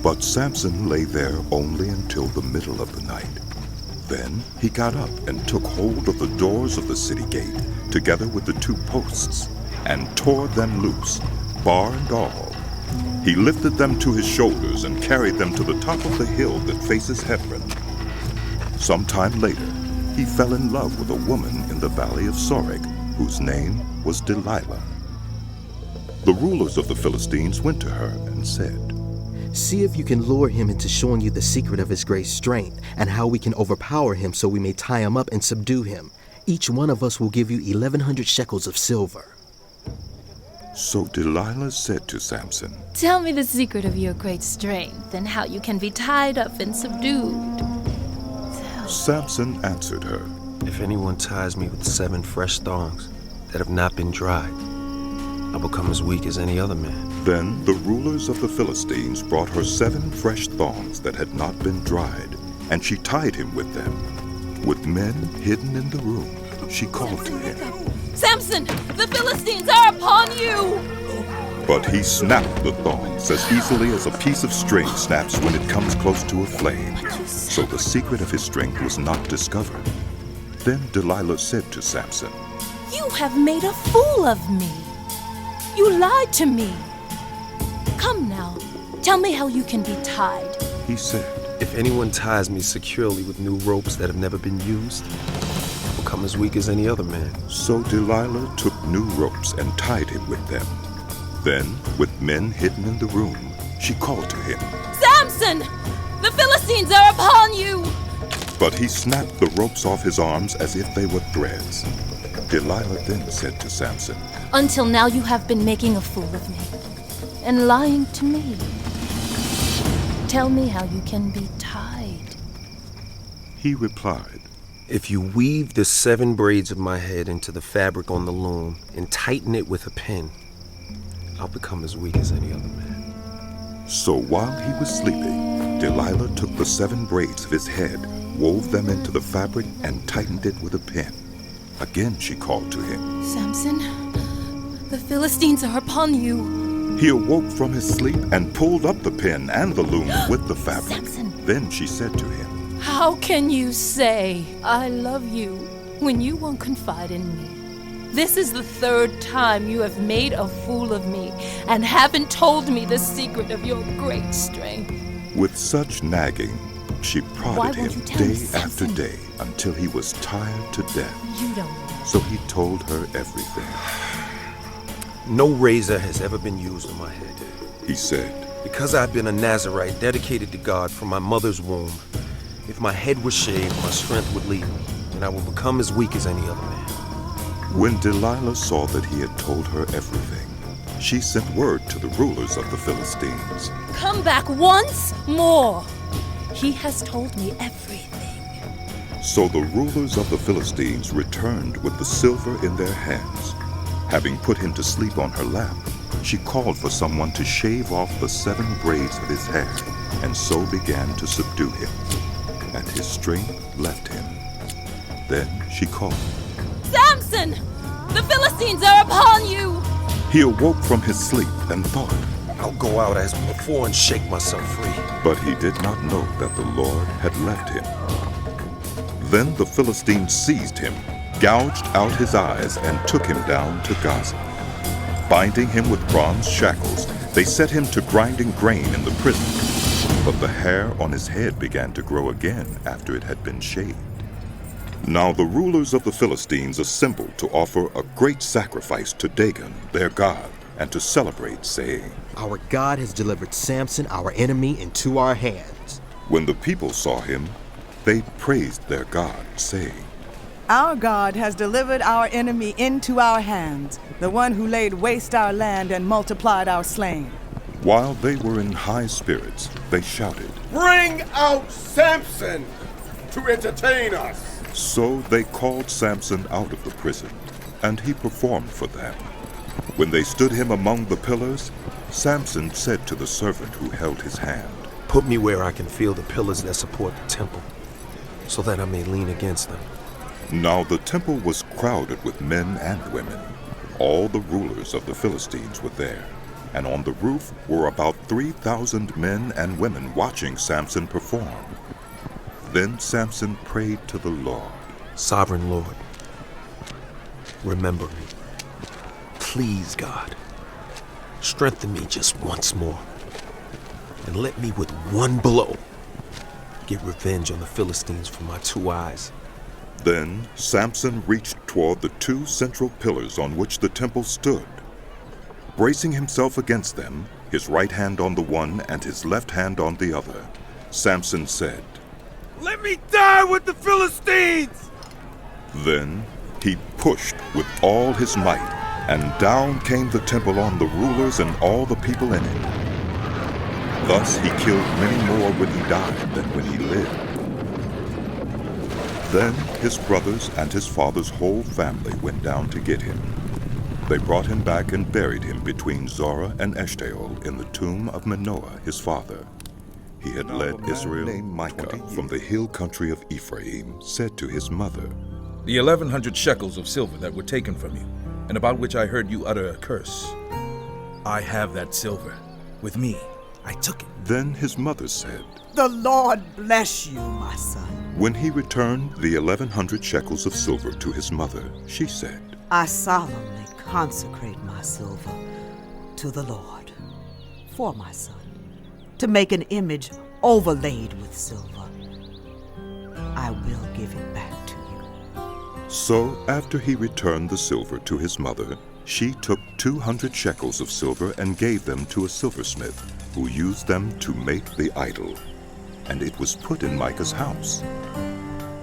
But Samson lay there only until the middle of the night. Then he got up and took hold of the doors of the city gate, together with the 2 posts, and tore them loose, bar and all. He lifted them to his shoulders and carried them to the top of the hill that faces Hebron. Some time later, he fell in love with a woman in the valley of Sorek, whose name was Delilah. The rulers of the Philistines went to her and said, "See if you can lure him into showing you the secret of his great strength and how we can overpower him so we may tie him up and subdue him. Each one of us will give you 1,100 shekels of silver." So Delilah said to Samson, "Tell me the secret of your great strength and how you can be tied up and subdued." Samson answered her, "If anyone ties me with 7 fresh thongs that have not been dried, I become as weak as any other man." Then the rulers of the Philistines brought her 7 fresh thongs that had not been dried, and she tied him with them. With men hidden in the room, she called to him. "Samson, the Philistines are upon you!" But he snapped the thongs as easily as a piece of string snaps when it comes close to a flame. So the secret of his strength was not discovered. Then Delilah said to Samson, "You have made a fool of me. You lied to me. Come now, tell me how you can be tied." He said, "If anyone ties me securely with new ropes that have never been used, I become as weak as any other man." So Delilah took new ropes and tied him with them. Then, with men hidden in the room, she called to him, "Samson, the Philistines are upon you!" But he snapped the ropes off his arms as if they were threads. Delilah then said to Samson, Until now, you have been making a fool of me and lying to me. Tell me how you can be tied. He replied, If you weave the 7 braids of my head into the fabric on the loom and tighten it with a pin, I'll become as weak as any other man. So while he was sleeping, Delilah took the 7 braids of his head, wove them into the fabric, and tightened it with a pin. Again she called to him. Samson, the Philistines are upon you. He awoke from his sleep and pulled up the pin and the loom with the fabric. Samson. Then she said to him, How can you say, I love you, when you won't confide in me? This is the 3rd time you have made a fool of me and haven't told me the secret of your great strength. With such nagging, she prodded him day after day until he was tired to death. You don't know. So he told her everything. No razor has ever been used on my head, he said. Because I've been a Nazirite dedicated to God from my mother's womb, if my head was shaved, my strength would leave me, and I will become as weak as any other man. When Delilah saw that he had told her everything, she sent word to the rulers of the Philistines. Come back once more. He has told me everything. So the rulers of the Philistines returned with the silver in their hands. Having put him to sleep on her lap, she called for someone to shave off the 7 braids of his hair, and so began to subdue him. And his strength left him. Then she called, Samson! The Philistines are upon you! He awoke from his sleep and thought, I'll go out as before and shake myself free. But he did not know that the Lord had left him. Then the Philistines seized him, gouged out his eyes, and took him down to Gaza. Binding him with bronze shackles, they set him to grinding grain in the prison. But the hair on his head began to grow again after it had been shaved. Now the rulers of the Philistines assembled to offer a great sacrifice to Dagon, their god, and to celebrate, saying, Our God has delivered Samson, our enemy, into our hands. When the people saw him, they praised their God, saying, Our God has delivered our enemy into our hands, the one who laid waste our land and multiplied our slain. While they were in high spirits, they shouted, Bring out Samson to entertain us! So they called Samson out of the prison, and he performed for them. When they stood him among the pillars, Samson said to the servant who held his hand, Put me where I can feel the pillars that support the temple, so that I may lean against them. Now the temple was crowded with men and women. All the rulers of the Philistines were there, and on the roof were about 3,000 men and women watching Samson perform. Then Samson prayed to the Lord. Sovereign Lord, remember me. Please, God, strengthen me just once more, and let me with one blow get revenge on the Philistines for my 2 eyes. Then Samson reached toward the 2 central pillars on which the temple stood. Bracing himself against them, his right hand on the one and his left hand on the other, Samson said, Let me die with the Philistines! Then he pushed with all his might, and down came the temple on the rulers and all the people in it. Thus he killed many more when he died than when he lived. Then his brothers and his father's whole family went down to get him. They brought him back and buried him between Zorah and Eshtaol in the tomb of Manoah, his father. He had led Israel named Micah from the hill country of Ephraim, said to his mother, The 1,100 shekels of silver that were taken from you, and about which I heard you utter a curse. I have that silver. With me, I took it. Then his mother said, The Lord bless you, my son. When he returned the 1,100 shekels of silver to his mother, she said, I solemnly consecrate my silver to the Lord for my son, to make an image overlaid with silver. I will give it back to you. So after he returned the silver to his mother, she took 200 shekels of silver and gave them to a silversmith, who used them to make the idol. And it was put in Micah's house.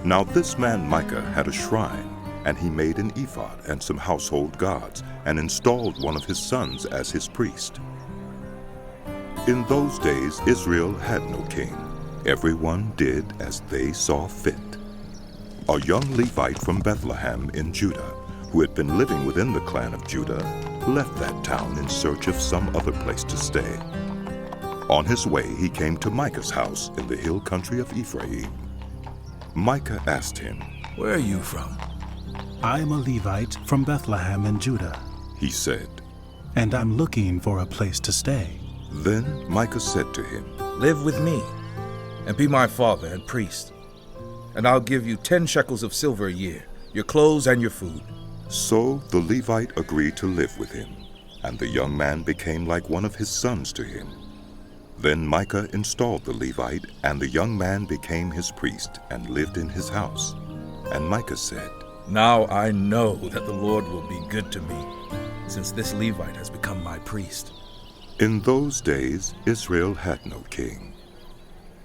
Now this man Micah had a shrine, and he made an ephod and some household gods, and installed one of his sons as his priest. In those days Israel had no king. Everyone did as they saw fit. A young Levite from Bethlehem in Judah, who had been living within the clan of Judah, left that town in search of some other place to stay. On his way, he came to Micah's house in the hill country of Ephraim. Micah asked him, "Where are you from?" "I am a Levite from Bethlehem in Judah," he said, "and I'm looking for a place to stay." Then Micah said to him, "Live with me, and be my father and priest, and I'll give you 10 shekels of silver a year, your clothes and your food." So the Levite agreed to live with him, and the young man became like one of his sons to him. Then Micah installed the Levite, and the young man became his priest and lived in his house. And Micah said, "Now I know that the Lord will be good to me, since this Levite has become my priest." In those days Israel had no king.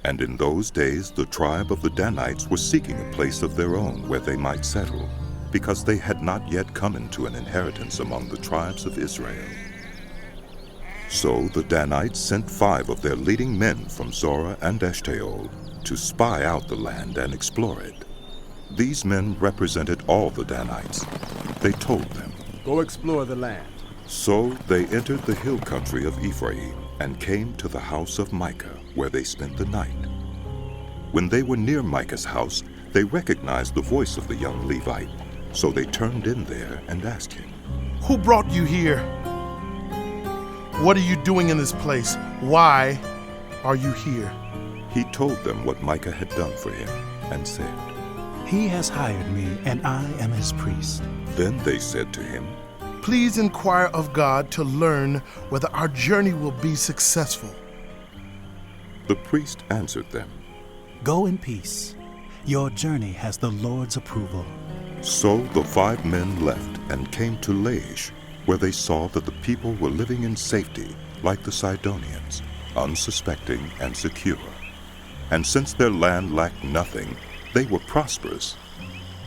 And in those days the tribe of the Danites were seeking a place of their own where they might settle, because they had not yet come into an inheritance among the tribes of Israel. So the Danites sent 5 of their leading men from Zorah and Eshtaol to spy out the land and explore it. These men represented all the Danites. They told them, "Go explore the land." So they entered the hill country of Ephraim and came to the house of Micah, where they spent the night. When they were near Micah's house, they recognized the voice of the young Levite. So they turned in there and asked him, "Who brought you here? What are you doing in this place? Why are you here?" He told them what Micah had done for him and said, "He has hired me, and I am his priest." Then they said to him, "Please inquire of God to learn whether our journey will be successful." The priest answered them, "Go in peace. Your journey has the Lord's approval." So the 5 men left and came to Laish, where they saw that the people were living in safety, like the Sidonians, unsuspecting and secure. And since their land lacked nothing, they were prosperous.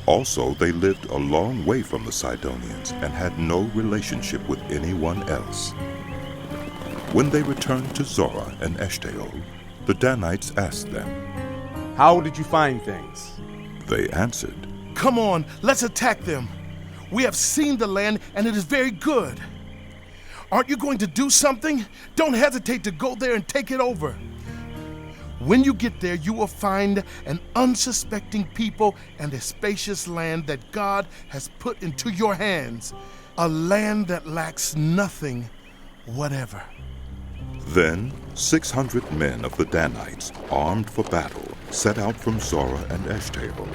Also, they lived a long way from the Sidonians and had no relationship with anyone else. When they returned to Zorah and Eshtaol, the Danites asked them, "How did you find things?" They answered, "Come on, let's attack them. We have seen the land, and it is very good. Aren't you going to do something? Don't hesitate to go there and take it over. When you get there, you will find an unsuspecting people and a spacious land that God has put into your hands, a land that lacks nothing whatever." Then 600 men of the Danites, armed for battle, set out from Zorah and Eshtaol.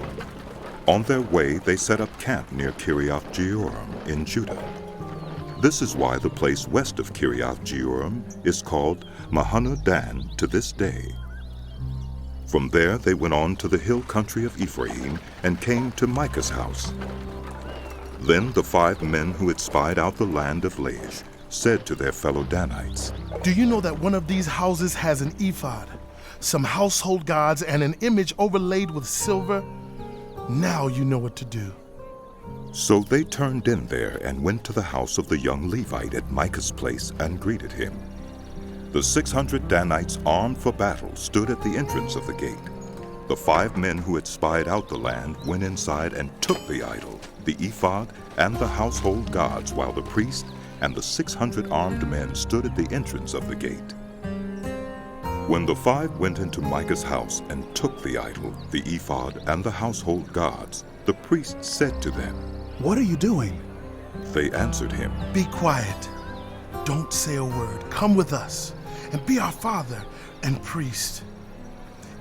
On their way, they set up camp near Kiriath-Jearim in Judah. This is why the place west of Kiriath-Jearim is called Mahaneh Dan to this day. From there, they went on to the hill country of Ephraim and came to Micah's house. Then the 5 men who had spied out the land of Laish said to their fellow Danites, "Do you know that one of these houses has an ephod, some household gods, and an image overlaid with silver? Now you know what to do." So they turned in there and went to the house of the young Levite at Micah's place and greeted him. The 600 Danites armed for battle stood at the entrance of the gate. The 5 men who had spied out the land went inside and took the idol, the ephod, and the household gods, while the priest and the 600 armed men stood at the entrance of the gate. When the 5 went into Micah's house and took the idol, the ephod, and the household gods, the priest said to them, "What are you doing?" They answered him, "Be quiet. Don't say a word. Come with us and be our father and priest.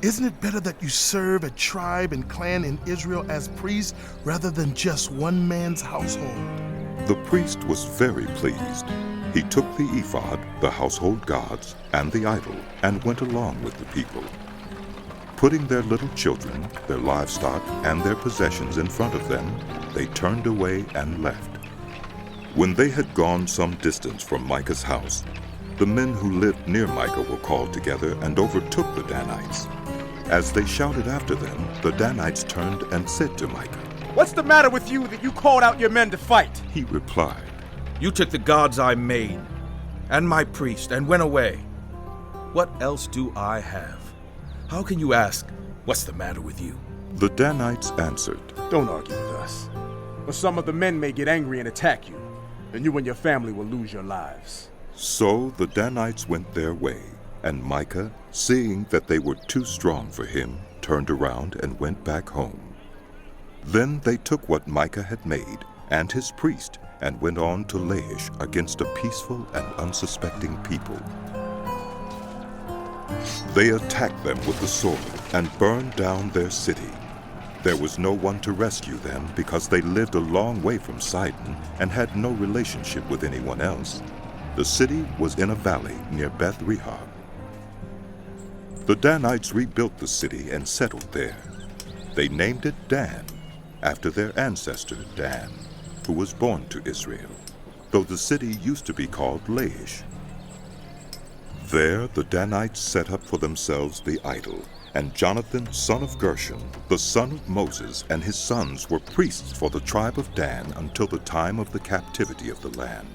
Isn't it better that you serve a tribe and clan in Israel as priests rather than just one man's household?" The priest was very pleased. He took the ephod, the household gods, and the idol, and went along with the people. Putting their little children, their livestock, and their possessions in front of them, they turned away and left. When they had gone some distance from Micah's house, the men who lived near Micah were called together and overtook the Danites. As they shouted after them, the Danites turned and said to Micah, What's the matter with you that you called out your men to fight? He replied, You took the gods I made, and my priest, and went away. What else do I have? How can you ask, what's the matter with you? The Danites answered, Don't argue with us, or some of the men may get angry and attack you, and you and your family will lose your lives. So the Danites went their way, and Micah, seeing that they were too strong for him, turned around and went back home. Then they took what Micah had made, and his priest, and went on to Laish against a peaceful and unsuspecting people. They attacked them with the sword and burned down their city. There was no one to rescue them because they lived a long way from Sidon and had no relationship with anyone else. The city was in a valley near Beth Rehob. The Danites rebuilt the city and settled there. They named it Dan, after their ancestor Dan, who was born to Israel, though the city used to be called Laish. There the Danites set up for themselves the idol, and Jonathan, son of Gershom, the son of Moses, and his sons were priests for the tribe of Dan until the time of the captivity of the land.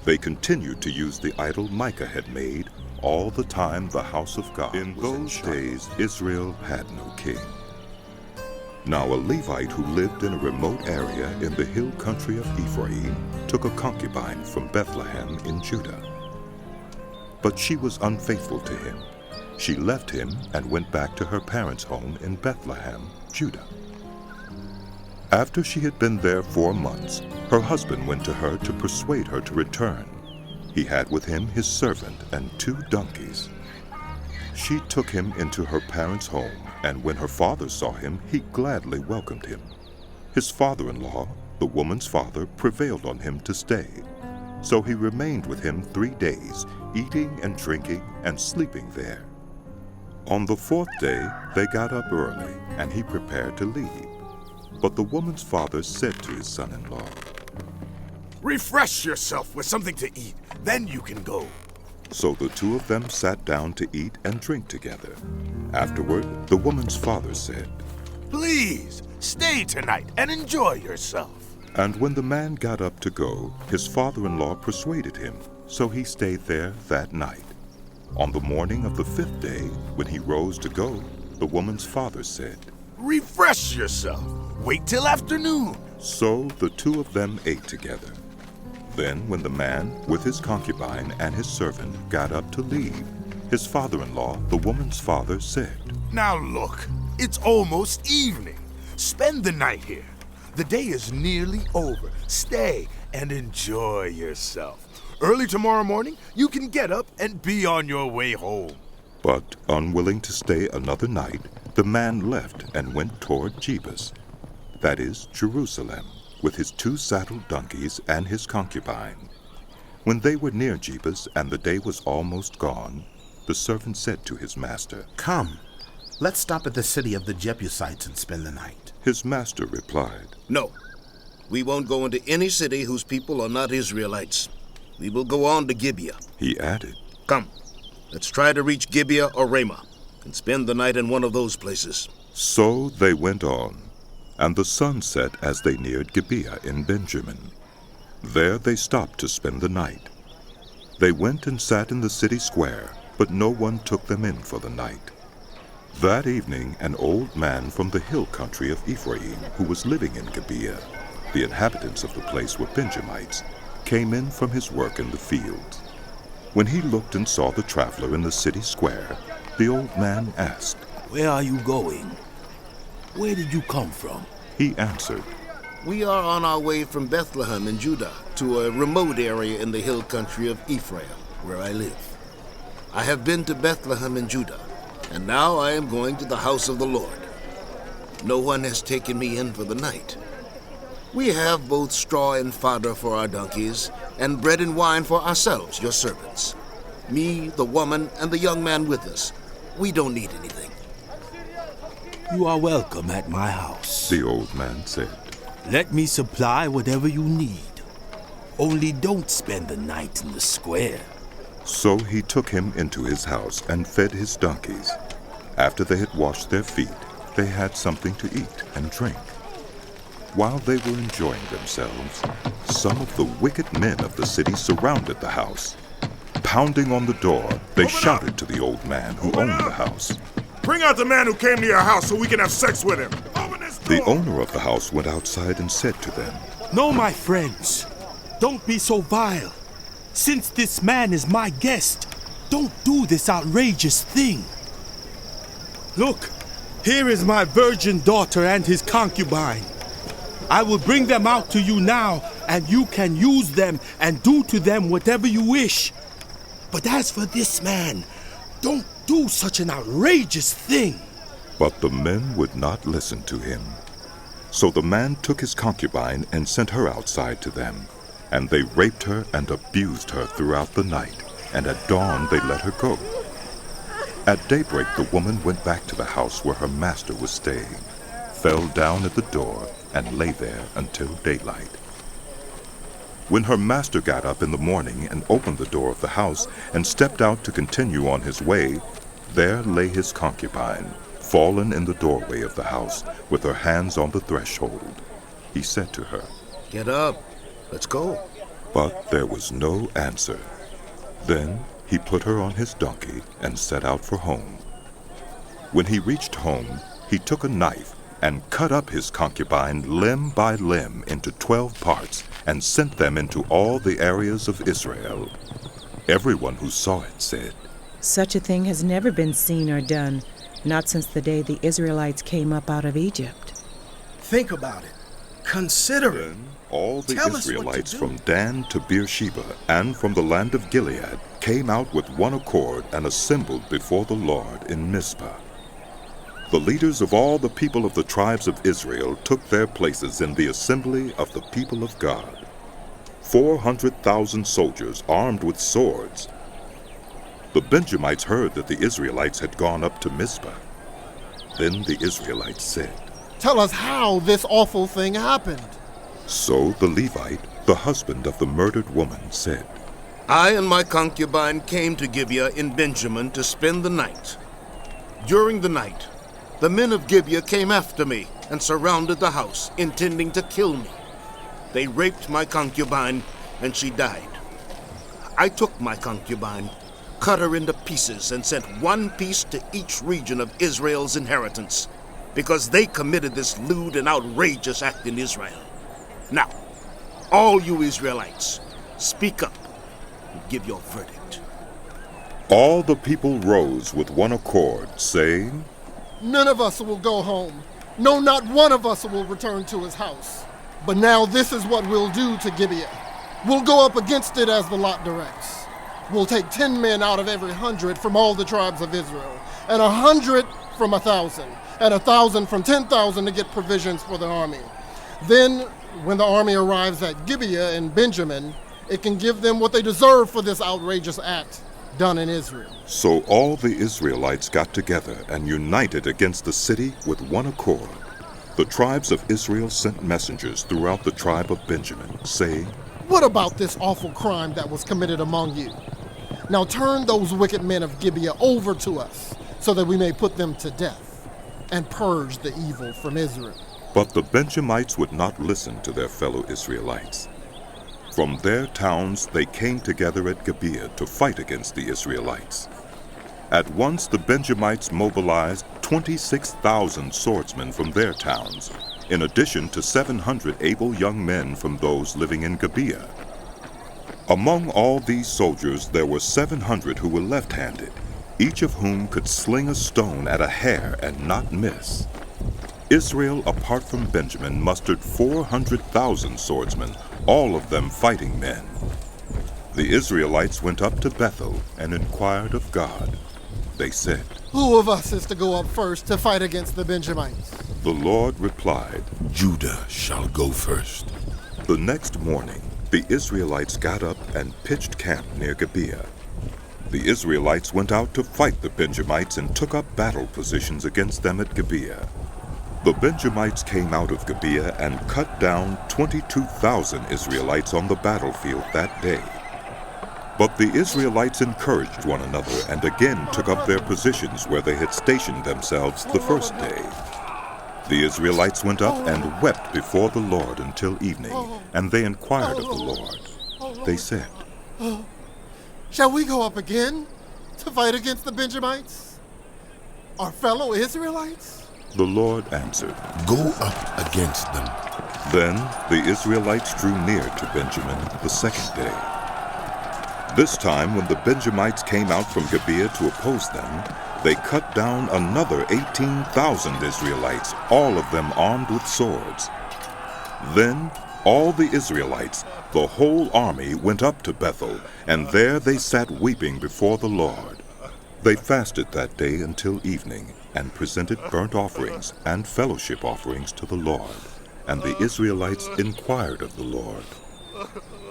They continued to use the idol Micah had made all the time the house of God was in those days Israel had no king. Now a Levite who lived in a remote area in the hill country of Ephraim took a concubine from Bethlehem in Judah. But she was unfaithful to him. She left him and went back to her parents' home in Bethlehem, Judah. After she had been there 4 months, her husband went to her to persuade her to return. He had with him his servant and 2 donkeys. She took him into her parents' home, and when her father saw him, he gladly welcomed him. His father-in-law, the woman's father, prevailed on him to stay. So he remained with him 3 days, eating and drinking and sleeping there. On the 4th day, they got up early, and he prepared to leave. But the woman's father said to his son-in-law, Refresh yourself with something to eat, then you can go. So the 2 of them sat down to eat and drink together. Afterward, the woman's father said, Please, stay tonight and enjoy yourself. And when the man got up to go, his father-in-law persuaded him, so he stayed there that night. On the morning of the 5th day, when he rose to go, the woman's father said, Refresh yourself. Wait till afternoon. So the 2 of them ate together. Then when the man, with his concubine and his servant, got up to leave, his father-in-law, the woman's father, said, Now look, it's almost evening. Spend the night here. The day is nearly over. Stay and enjoy yourself. Early tomorrow morning, you can get up and be on your way home. But, unwilling to stay another night, the man left and went toward Jebus, that is, Jerusalem, with his 2 saddled donkeys and his concubine. When they were near Jebus and the day was almost gone, the servant said to his master, Come, let's stop at the city of the Jebusites and spend the night. His master replied, No, we won't go into any city whose people are not Israelites. We will go on to Gibeah. He added, Come, let's try to reach Gibeah or Ramah and spend the night in one of those places. So they went on, and the sun set as they neared Gibeah in Benjamin. There they stopped to spend the night. They went and sat in the city square, but no one took them in for the night. That evening an old man from the hill country of Ephraim, who was living in Gibeah, the inhabitants of the place were Benjamites, came in from his work in the fields. When he looked and saw the traveler in the city square, the old man asked, Where are you going? Where did you come from? He answered, We are on our way from Bethlehem in Judah to a remote area in the hill country of Ephraim, where I live. I have been to Bethlehem in Judah, and now I am going to the house of the Lord. No one has taken me in for the night. We have both straw and fodder for our donkeys, and bread and wine for ourselves, your servants. Me, the woman, and the young man with us. We don't need anything. You are welcome at my house, the old man said. Let me supply whatever you need. Only don't spend the night in the square. So he took him into his house and fed his donkeys. After they had washed their feet, they had something to eat and drink. While they were enjoying themselves, some of the wicked men of the city surrounded the house. Pounding on the door, they shouted to the old man who owned the house. Bring out the man who came to your house so we can have sex with him. The owner of the house went outside and said to them, "No, my friends, don't be so vile. Since this man is my guest, don't do this outrageous thing. Look, here is my virgin daughter and his concubine. I will bring them out to you now, and you can use them and do to them whatever you wish. But as for this man, don't do such an outrageous thing." But the men would not listen to him. So the man took his concubine and sent her outside to them, and they raped her and abused her throughout the night, and at dawn they let her go. At daybreak the woman went back to the house where her master was staying, fell down at the door, and lay there until daylight. When her master got up in the morning and opened the door of the house and stepped out to continue on his way, there lay his concubine, fallen in the doorway of the house, with her hands on the threshold. He said to her, "Get up, let's go." But there was no answer. Then he put her on his donkey and set out for home. When he reached home, he took a knife and cut up his concubine limb by limb into 12 parts and sent them into all the areas of Israel. Everyone who saw it said, "Such a thing has never been seen or done, not since the day the Israelites came up out of Egypt." Think about it. Consider it. All the Israelites from Dan to Beersheba and from the land of Gilead came out with one accord and assembled before the Lord in Mizpah. The leaders of all the people of the tribes of Israel took their places in the assembly of the people of God. 400,000 soldiers armed with swords. The Benjamites heard that the Israelites had gone up to Mizpah. Then the Israelites said, "Tell us how this awful thing happened." So the Levite, the husband of the murdered woman, said, "I and my concubine came to Gibeah in Benjamin to spend the night. During the night, the men of Gibeah came after me and surrounded the house, intending to kill me. They raped my concubine, and she died. I took my concubine, cut her into pieces, and sent one piece to each region of Israel's inheritance, because they committed this lewd and outrageous act in Israel. Now, all you Israelites, speak up and give your verdict." All the people rose with one accord, saying, "None of us will go home. No, not one of us will return to his house. But now this is what we'll do to Gibeah. We'll go up against it as the lot directs. We'll take 10 men out of every 100 from all the tribes of Israel, and 100 from 1,000, and 1,000 from 10,000 to get provisions for the army. Then, when the army arrives at Gibeah in Benjamin, it can give them what they deserve for this outrageous act done in Israel." So all the Israelites got together and united against the city with one accord. The tribes of Israel sent messengers throughout the tribe of Benjamin, saying, "What about this awful crime that was committed among you? Now turn those wicked men of Gibeah over to us, so that we may put them to death and purge the evil from Israel." But the Benjamites would not listen to their fellow Israelites. From their towns they came together at Gibeah to fight against the Israelites. At once the Benjamites mobilized 26,000 swordsmen from their towns, in addition to 700 able young men from those living in Gibeah. Among all these soldiers there were 700 who were left-handed, each of whom could sling a stone at a hair and not miss. Israel, apart from Benjamin, mustered 400,000 swordsmen, all of them fighting men. The Israelites went up to Bethel and inquired of God. They said, "Who of us is to go up first to fight against the Benjamites?" The Lord replied, "Judah shall go first." The next morning, the Israelites got up and pitched camp near Gibeah. The Israelites went out to fight the Benjamites and took up battle positions against them at Gibeah. The Benjamites came out of Gibeah and cut down 22,000 Israelites on the battlefield that day. But the Israelites encouraged one another and again took up their positions where they had stationed themselves the first day. The Israelites went up and wept before the Lord until evening, and they inquired of the Lord. They said, Shall we go up again to fight against the Benjamites, our fellow Israelites? The Lord answered, Go up against them. Then the Israelites drew near to Benjamin the second day. This time, when the Benjamites came out from Gibeah to oppose them, they cut down another 18,000 Israelites, all of them armed with swords. Then all the Israelites, the whole army, went up to Bethel, and there they sat weeping before the Lord. They fasted that day until evening, and presented burnt offerings and fellowship offerings to the Lord. And the Israelites inquired of the Lord.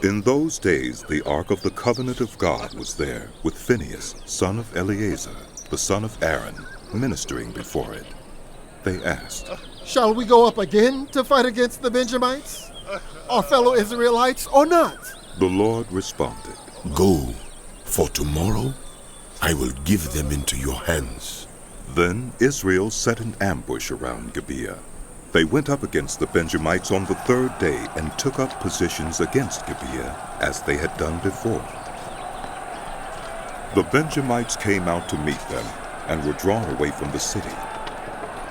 In those days the ark of the covenant of God was there, with Phinehas, son of Eleazar, the son of Aaron, ministering before it. They asked, Shall we go up again to fight against the Benjamites, our fellow Israelites, or not? The Lord responded, Go, for tomorrow I will give them into your hands. Then Israel set an ambush around Gibeah. They went up against the Benjamites on the third day and took up positions against Gibeah, as they had done before. The Benjamites came out to meet them and were drawn away from the city.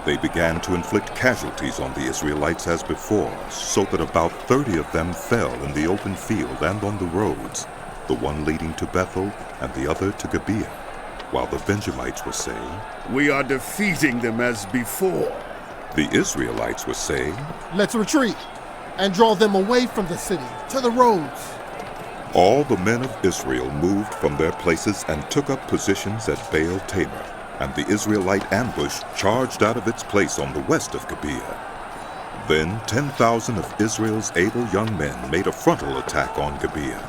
They began to inflict casualties on the Israelites as before, so that about 30 of them fell in the open field and on the roads, the one leading to Bethel and the other to Gibeah, while the Benjamites were saying, We are defeating them as before. The Israelites were saying, Let's retreat and draw them away from the city to the roads. All the men of Israel moved from their places and took up positions at Baal Tamar, and the Israelite ambush charged out of its place on the west of Gibeah. Then 10,000 of Israel's able young men made a frontal attack on Gibeah.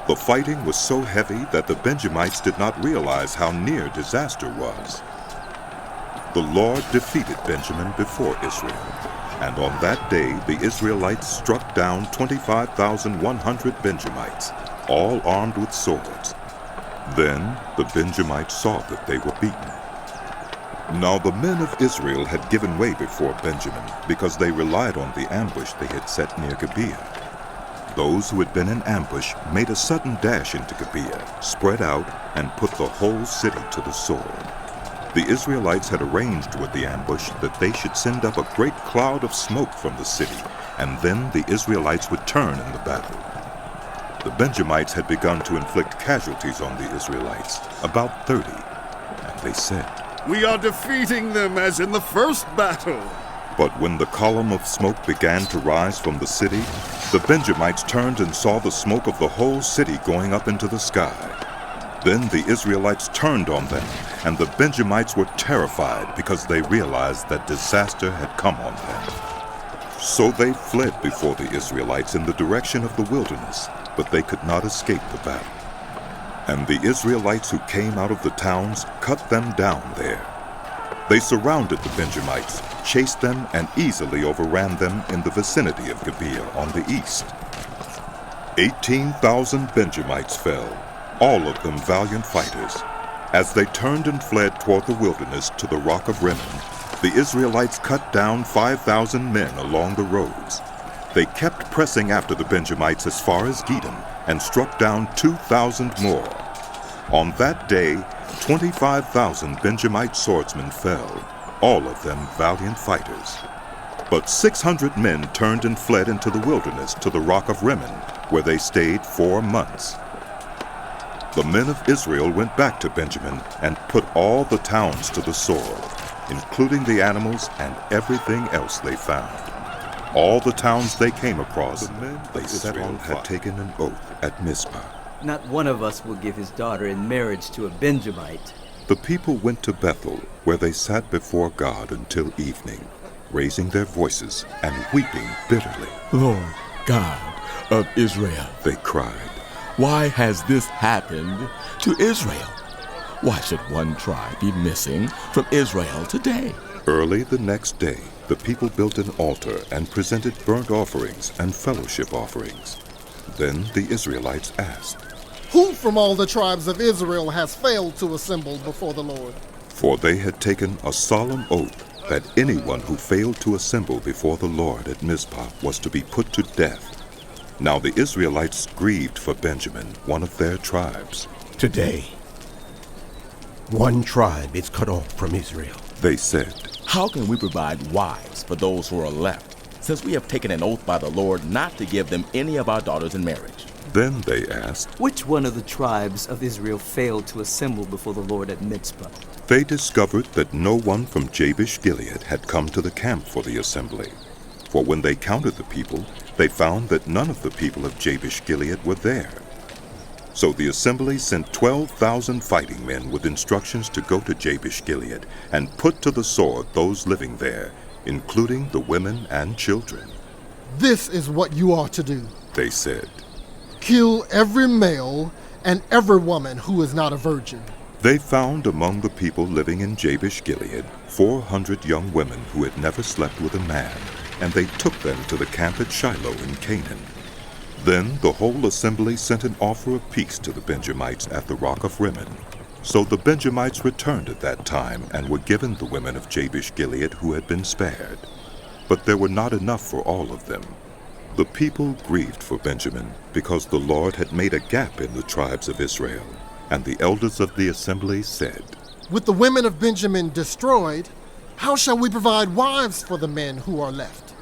The fighting was so heavy that the Benjamites did not realize how near disaster was. The Lord defeated Benjamin before Israel, and on that day the Israelites struck down 25,100 Benjamites, all armed with swords. Then the Benjamites saw that they were beaten. Now the men of Israel had given way before Benjamin, because they relied on the ambush they had set near Gibeah. Those who had been in ambush made a sudden dash into Gibeah, spread out, and put the whole city to the sword. The Israelites had arranged with the ambush that they should send up a great cloud of smoke from the city, and then the Israelites would turn in the battle. The Benjamites had begun to inflict casualties on the Israelites, about 30, and they said, We are defeating them as in the first battle. But when the column of smoke began to rise from the city, the Benjamites turned and saw the smoke of the whole city going up into the sky. Then the Israelites turned on them, and the Benjamites were terrified because they realized that disaster had come on them. So they fled before the Israelites in the direction of the wilderness, but they could not escape the battle. And the Israelites who came out of the towns cut them down there. They surrounded the Benjamites, chased them, and easily overran them in the vicinity of Gibeah on the east. 18,000 Benjamites fell, all of them valiant fighters. As they turned and fled toward the wilderness to the rock of Rimmon, the Israelites cut down 5,000 men along the roads. They kept pressing after the Benjamites as far as Gidom, and struck down 2,000 more. On that day, 25,000 Benjamite swordsmen fell, all of them valiant fighters. But 600 men turned and fled into the wilderness to the rock of Rimmon, where they stayed 4 months. The men of Israel went back to Benjamin and put all the towns to the sword, including the animals and everything else they found. All the towns they came across, they set on had taken an oath at Mizpah. Not one of us will give his daughter in marriage to a Benjamite. The people went to Bethel, where they sat before God until evening, raising their voices and weeping bitterly. Lord God of Israel, they cried, why has this happened to Israel? Why should one tribe be missing from Israel today? Early the next day, the people built an altar and presented burnt offerings and fellowship offerings. Then the Israelites asked, Who from all the tribes of Israel has failed to assemble before the Lord? For they had taken a solemn oath that anyone who failed to assemble before the Lord at Mizpah was to be put to death. Now the Israelites grieved for Benjamin, one of their tribes. Today, one tribe is cut off from Israel. They said, "How can we provide wives for those who are left, since we have taken an oath by the Lord not to give them any of our daughters in marriage?" Then they asked, "Which one of the tribes of Israel failed to assemble before the Lord at Mizpah?" They discovered that no one from Jabesh Gilead had come to the camp for the assembly. For when they counted the people, they found that none of the people of Jabesh Gilead were there. So the assembly sent 12,000 fighting men with instructions to go to Jabesh Gilead and put to the sword those living there, including the women and children. This is what you are to do. They said, "Kill every male and every woman who is not a virgin." They found among the people living in Jabesh Gilead 400 young women who had never slept with a man, and they took them to the camp at Shiloh in Canaan. Then the whole assembly sent an offer of peace to the Benjamites at the rock of Rimmon. So the Benjamites returned at that time and were given the women of Jabesh Gilead who had been spared. But there were not enough for all of them. The people grieved for Benjamin because the Lord had made a gap in the tribes of Israel. And the elders of the assembly said, "With the women of Benjamin destroyed, how shall we provide wives for the men who are left?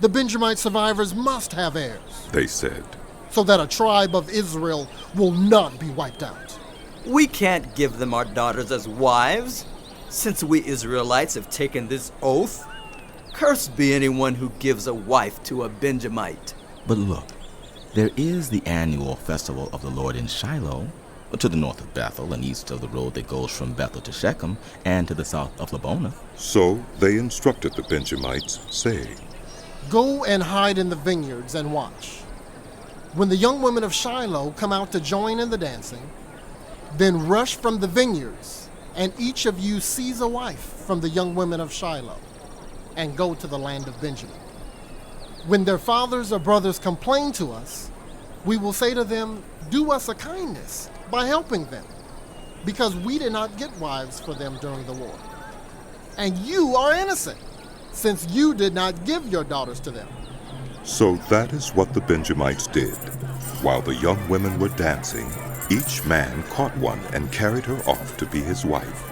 The Benjamite survivors must have heirs," they said, "so that a tribe of Israel will not be wiped out." "We can't give them our daughters as wives, since we Israelites have taken this oath. Cursed be anyone who gives a wife to a Benjamite." But look, there is the annual festival of the Lord in Shiloh, to the north of Bethel and east of the road that goes from Bethel to Shechem, and to the south of Lebonah. So they instructed the Benjamites, saying, "Go and hide in the vineyards and watch. When the young women of Shiloh come out to join in the dancing, then rush from the vineyards, and each of you seize a wife from the young women of Shiloh, and go to the land of Benjamin. When their fathers or brothers complain to us, we will say to them, 'Do us a kindness by helping them, because we did not get wives for them during the war. And you are innocent, since you did not give your daughters to them.'" So that is what the Benjamites did. While the young women were dancing, each man caught one and carried her off to be his wife.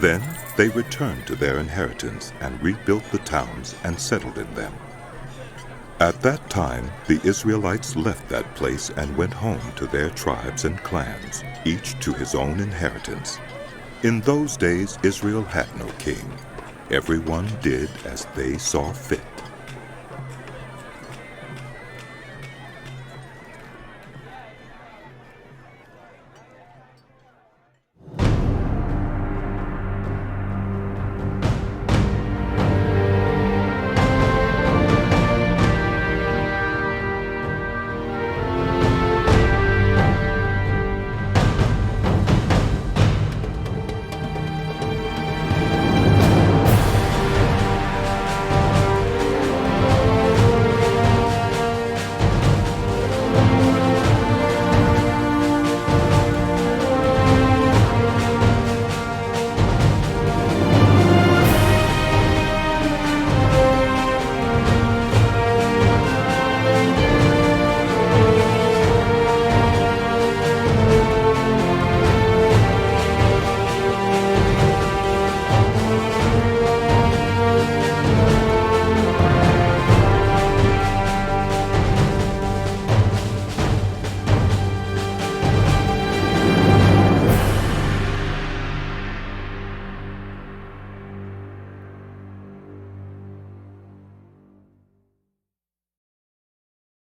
Then they returned to their inheritance and rebuilt the towns and settled in them. At that time, the Israelites left that place and went home to their tribes and clans, each to his own inheritance. In those days, Israel had no king. Everyone did as they saw fit.